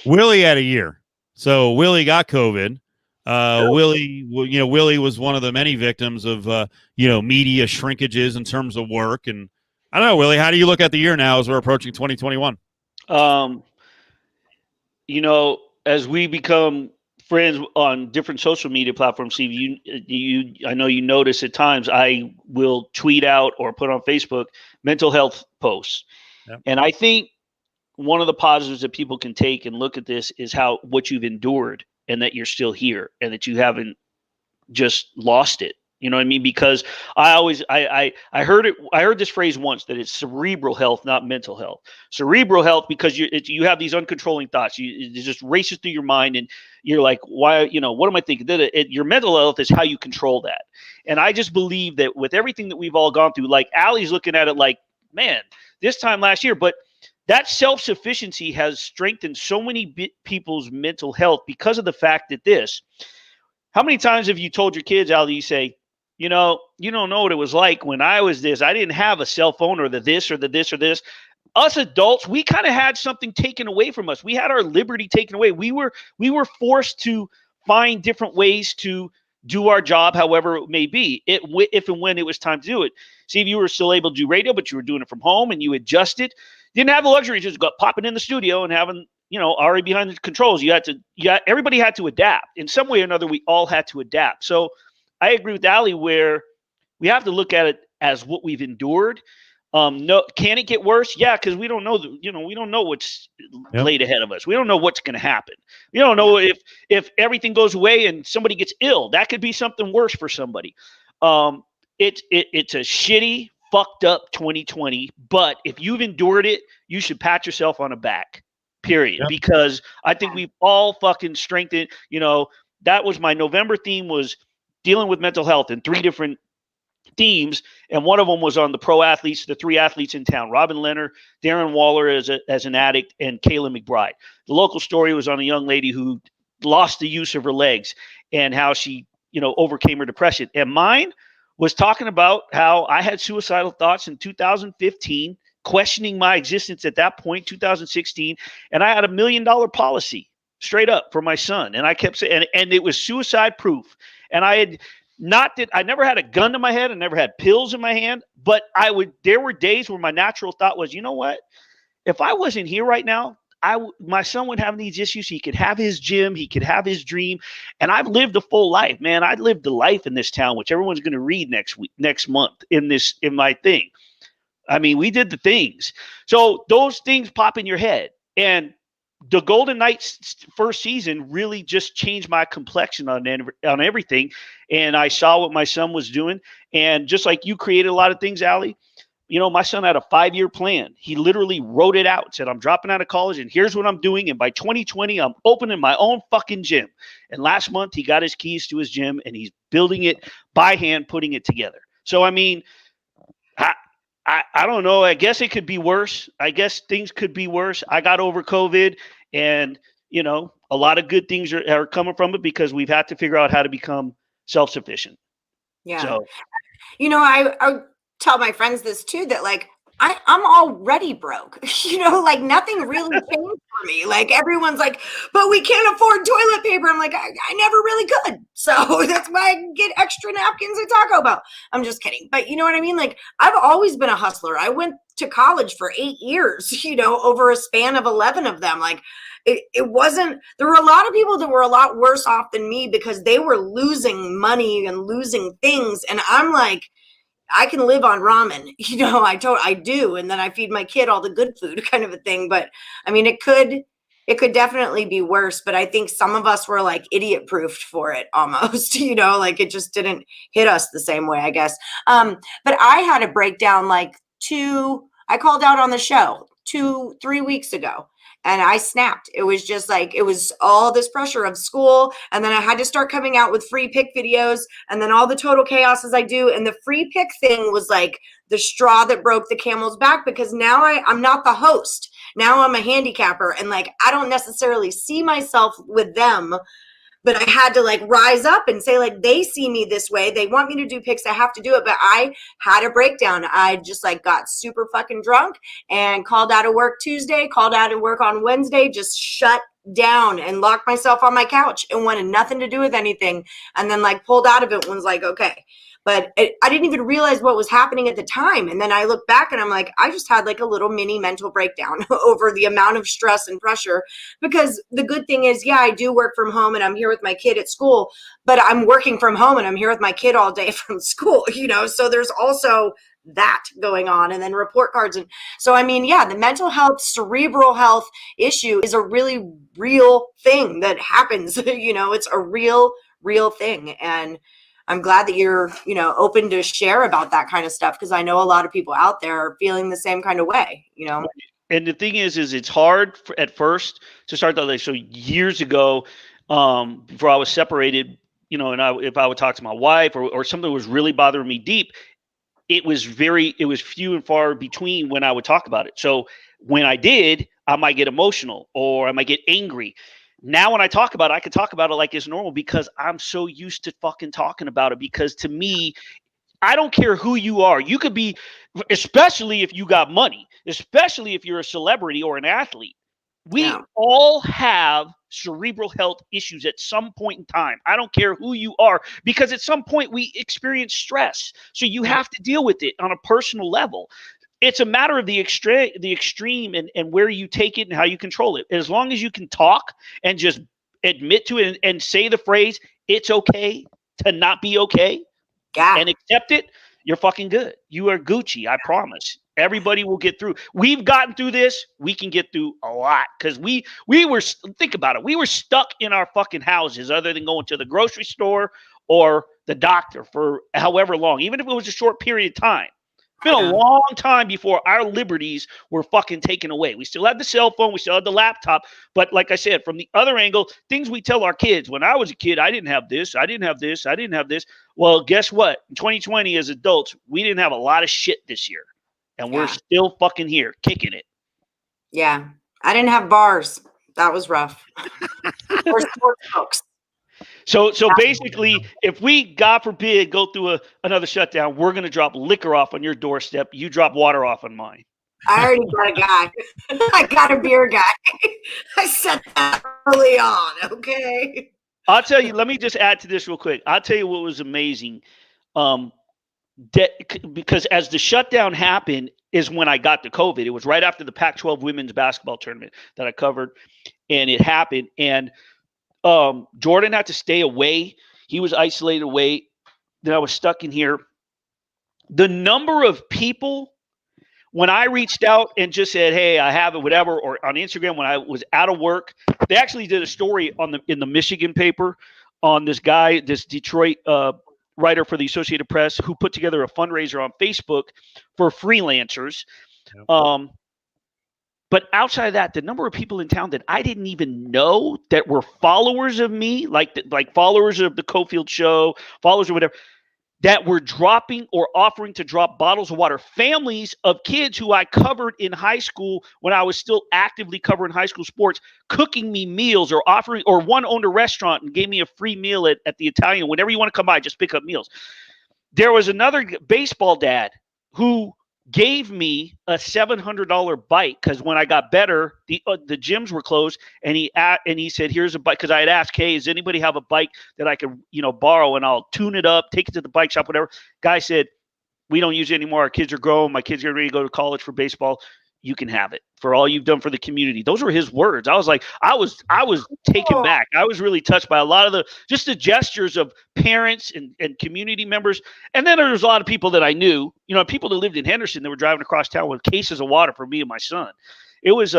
Willie had a year. So Willie got COVID. Willie was one of the many victims of, media shrinkages in terms of work. And I don't know, Willie, how do you look at the year now as we're approaching 2021? As we become friends on different social media platforms, Steve, I know you notice at times I will tweet out or put on Facebook mental health posts. Yep. And I think one of the positives that people can take and look at this is what you've endured, and that you're still here, and that you haven't just lost it. You know what I mean? Because I heard this phrase once, that it's cerebral health, not mental health. Cerebral health, because you have these uncontrolling thoughts. It just races through your mind, and you're like, why? What am I thinking? Your mental health is how you control that. And I just believe that with everything that we've all gone through, like Allie's looking at it like, man, this time last year, but that self-sufficiency has strengthened so many people's mental health because of the fact that how many times have you told your kids, Allie, you say, you don't know what it was like when I was this. I didn't have a cell phone or the this or the this or this. Us adults, we kind of had something taken away from us. We had our liberty taken away. We were forced to find different ways to do our job, however it may be, if and when it was time to do it. See, if you were still able to do radio, but you were doing it from home and you adjusted, you didn't have the luxury of just popping in the studio and having, already behind the controls. Everybody had to adapt. In some way or another, we all had to adapt. So I agree with Allie where we have to look at it as what we've endured. No, can it get worse? Yeah, because we don't know. We don't know what's laid ahead of us. We don't know what's going to happen. We don't know if everything goes away and somebody gets ill. That could be something worse for somebody. It's a shitty, fucked up 2020. But if you've endured it, you should pat yourself on the back. Period. Yep. Because I think we've all fucking strengthened. That was my November theme, was dealing with mental health in 3 different themes, and one of them was on the pro athletes, the 3 athletes in town: Robin Leonard, Darren Waller as an addict, and Kayla McBride. The local story was on a young lady who lost the use of her legs and how she, overcame her depression. And mine was talking about how I had suicidal thoughts in 2015, questioning my existence at that point, 2016, and I had $1 million policy straight up for my son, and I kept saying, and it was suicide proof, and I had. Not that I never had a gun to my head, I never had pills in my hand, but there were days where my natural thought was, you know what? If I wasn't here right now, my son would have these issues. He could have his gym, he could have his dream. And I've lived a full life, man. I lived a life in this town, which everyone's going to read next month in my thing. I mean, we did the things. So those things pop in your head. And the Golden Knights first season really just changed my complexion on everything. And I saw what my son was doing. And just like you created a lot of things, Allie, my son had a 5-year plan. He literally wrote it out, said, I'm dropping out of college and here's what I'm doing. And by 2020, I'm opening my own fucking gym. And last month he got his keys to his gym and he's building it by hand, putting it together. So, I mean, I don't know. I guess it could be worse. I guess things could be worse. I got over COVID, and, a lot of good things are coming from it because we've had to figure out how to become self-sufficient. Yeah. So, I tell my friends this too, that like, I'm already broke, nothing really changed for me. Like everyone's like, but we can't afford toilet paper. I'm like, I never really could. So that's why I get extra napkins at Taco Bell. I'm just kidding. But you know what I mean? Like I've always been a hustler. I went to college for 8 years, over a span of 11 of them. Like it wasn't, there were a lot of people that were a lot worse off than me because they were losing money and losing things. And I'm like, I can live on ramen, I do. And then I feed my kid all the good food kind of a thing. But I mean, it could definitely be worse, but I think some of us were like idiot proofed for it almost, like it just didn't hit us the same way, I guess. But I had a breakdown I called out on the show 2-3 weeks ago. And I snapped. It was just like, it was all this pressure of school. And then I had to start coming out with free pick videos and then all the total chaos as I do. And the free pick thing was like the straw that broke the camel's back because now I'm not the host. Now I'm a handicapper. And like, I don't necessarily see myself with them, but I had to like rise up and say like, they see me this way. They want me to do picks. I have to do it. But I had a breakdown. I just like got super fucking drunk and called out of work Tuesday, called out of work on Wednesday, just shut down and locked myself on my couch and wanted nothing to do with anything. And then like pulled out of it and was like, okay. But I didn't even realize what was happening at the time. And then I look back and I'm like, I just had like a little mini mental breakdown over the amount of stress and pressure. Because the good thing is, yeah, I do work from home and I'm here with my kid at school, but I'm working from home and I'm here with my kid all day from school, so there's also that going on, and then report cards. And so, I mean, yeah, the mental health, cerebral health issue is a really real thing that happens. It's a real thing. And I'm glad that you're, open to share about that kind of stuff, because I know a lot of people out there are feeling the same kind of way, And the thing is it's hard at first to start that. So years ago, before I was separated, and if I would talk to my wife or something was really bothering me deep, it was few and far between when I would talk about it. So when I did, I might get emotional or I might get angry. Now, when I talk about it, I can talk about it like it's normal because I'm so used to fucking talking about it. Because to me, I don't care who you are. You could be, especially if you got money, especially if you're a celebrity or an athlete. We all have cerebral health issues at some point in time. I don't care who you are, because at some point we experience stress. So you have to deal with it on a personal level. It's a matter of the extreme and where you take it and how you control it. As long as you can talk and just admit to it and say the phrase, it's okay to not be okay, and accept it, you're fucking good. You are Gucci, I promise. Everybody will get through. We've gotten through this. We can get through a lot, because we were, think about it, we were stuck in our fucking houses other than going to the grocery store or the doctor for however long, even if it was a short period of time. It's been a long time before our liberties were fucking taken away. We still had the cell phone. We still had the laptop. But like I said, from the other angle, things we tell our kids, when I was a kid, I didn't have this. I didn't have this. I didn't have this. Well, guess what? In 2020, as adults, we didn't have a lot of shit this year. And we're still fucking here, kicking it. Yeah. I didn't have bars. That was rough. Or sports books. So basically, if we, God forbid, go through another shutdown, we're going to drop liquor off on your doorstep. You drop water off on mine. I already got a guy. I got a beer guy. I said that early on, okay? I'll tell you, let me just add to this real quick. I'll tell you what was amazing. Because as the shutdown happened is when I got the COVID. It was right after the Pac-12 women's basketball tournament that I covered, and it happened. And Jordan had to stay away. He was isolated away. Then I was stuck in here. The number of people, when I reached out and just said, hey, I have it, whatever, or on Instagram when I was out of work, they actually did a story in the Michigan paper on this guy, this Detroit writer for the Associated Press, who put together a fundraiser on Facebook for freelancers. Yep. But outside of that, the number of people in town that I didn't even know that were followers of me, like followers of the Cofield show, followers or whatever, that were dropping or offering to drop bottles of water. Families of kids who I covered in high school when I was still actively covering high school sports, cooking me meals or offering, or one owned a restaurant and gave me a free meal at the Italian. Whenever you want to come by, just pick up meals. There was another baseball dad who gave me a $700 bike, because when I got better, the gyms were closed, and he said, here's a bike, because I had asked, hey, does anybody have a bike that I could borrow, and I'll tune it up, take it to the bike shop, whatever. Guy said, we don't use it anymore. Our kids are grown. My kids are ready to go to college for baseball. You can have it for all you've done for the community. Those were his words. I was like, I was taken back. I was really touched by a lot of the gestures of parents and community members. And then there was a lot of people that I knew, people that lived in Henderson that were driving across town with cases of water for me and my son. It was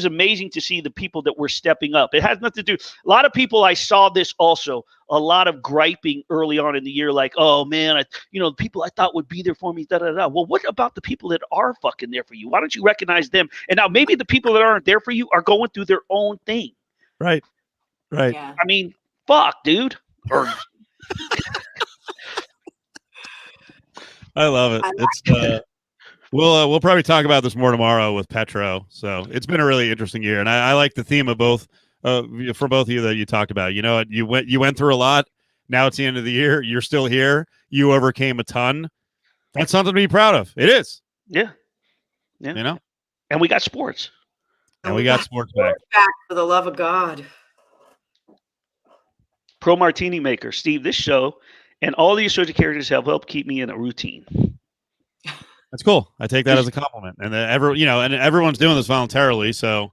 amazing to see the people that were stepping up. It has nothing to do. A lot of people, I saw this also, a lot of griping early on in the year, like, oh man, the people I thought would be there for me, da da da. Well, what about the people that are fucking there for you? Why don't you recognize them? And now maybe the people that aren't there for you are going through their own thing. Right. Yeah. I mean, fuck, dude. I love it. It's we'll probably talk about this more tomorrow with Petro. So it's been a really interesting year, and I like the theme of both for both of you that you talked about. You went through a lot. Now it's the end of the year. You're still here. You overcame a ton. That's something to be proud of. It is. Yeah. And we got sports. And we got sports back. For the love of God. Pro Martini Maker, Steve. This show and all the associated characters have helped keep me in a routine. That's cool. I take that as a compliment, and and everyone's doing this voluntarily. So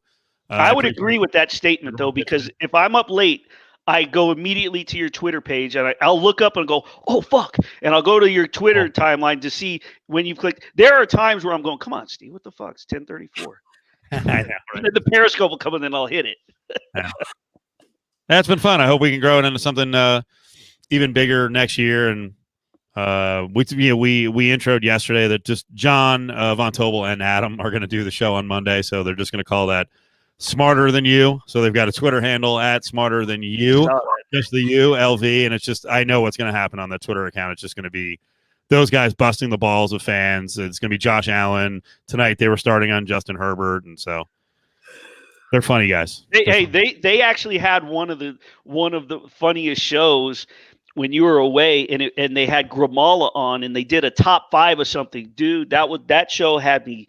I would agree with that statement, though, because if I'm up late, I go immediately to your Twitter page, and I'll look up and go, "Oh fuck!" and I'll go to your Twitter timeline to see when you've clicked. There are times where I'm going, "Come on, Steve, what the fuck? It's 10:34." I know, right? And then the Periscope will come, and then I'll hit it. That's been fun. I hope we can grow it into something even bigger next year. And we introed yesterday that just John Von Tobel and Adam are going to do the show on Monday, so they're just going to call that Smarter Than You. So they've got a Twitter handle at Smarter Than You, just the ULV, and it's just, I know what's going to happen on that Twitter account. It's just going to be those guys busting the balls of fans. It's going to be Josh Allen tonight. They were starting on Justin Herbert, and so they're funny guys. They actually had one of the funniest shows when you were away, and they had Gramala on, and they did a top 5 or something. Dude, that show had me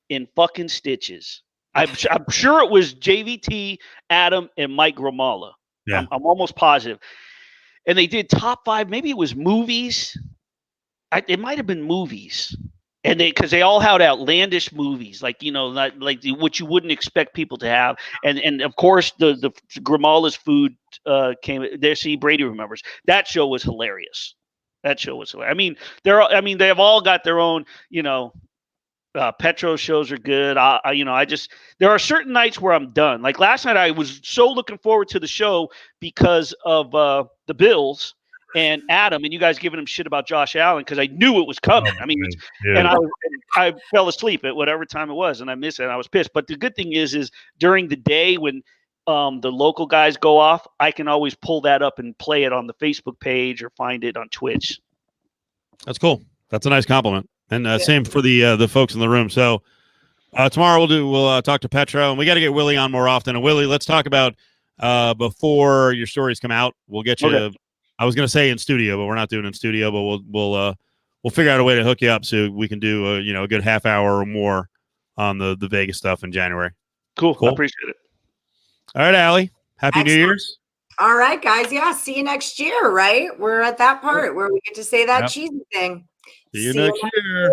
in fucking stitches. I'm sure it was JVT, Adam, and Mike Gramala. Yeah. I'm almost positive. And they did top 5. Maybe it was movies. It might have been movies. And because they all had outlandish movies, like not like what you wouldn't expect people to have, and of course the Gramala's food came there. See, Brady remembers that show was hilarious. That show was hilarious. I mean, they have all got their own, Petro shows are good. There are certain nights where I'm done. Like last night, I was so looking forward to the show because of the Bills and Adam, and you guys giving him shit about Josh Allen because I knew it was coming. And I fell asleep at whatever time it was, and I missed it. And I was pissed. But the good thing is during the day when the local guys go off, I can always pull that up and play it on the Facebook page or find it on Twitch. That's cool. That's a nice compliment. And same for the folks in the room. So tomorrow we'll talk to Petro, and we got to get Willie on more often. And Willie, let's talk about before your stories come out. We'll get you. Okay. I was going to say in studio, but we're not doing in studio. But we'll figure out a way to hook you up so we can do a good half hour or more on the Vegas stuff in January. Cool. I appreciate it. All right, Allie. Happy New Year's. All right, guys. Yeah, see you next year. Right? We're at that part where we get to say that cheesy thing. See you next year.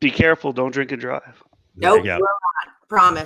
Be careful. Don't drink and drive. Nope, will not. Promise.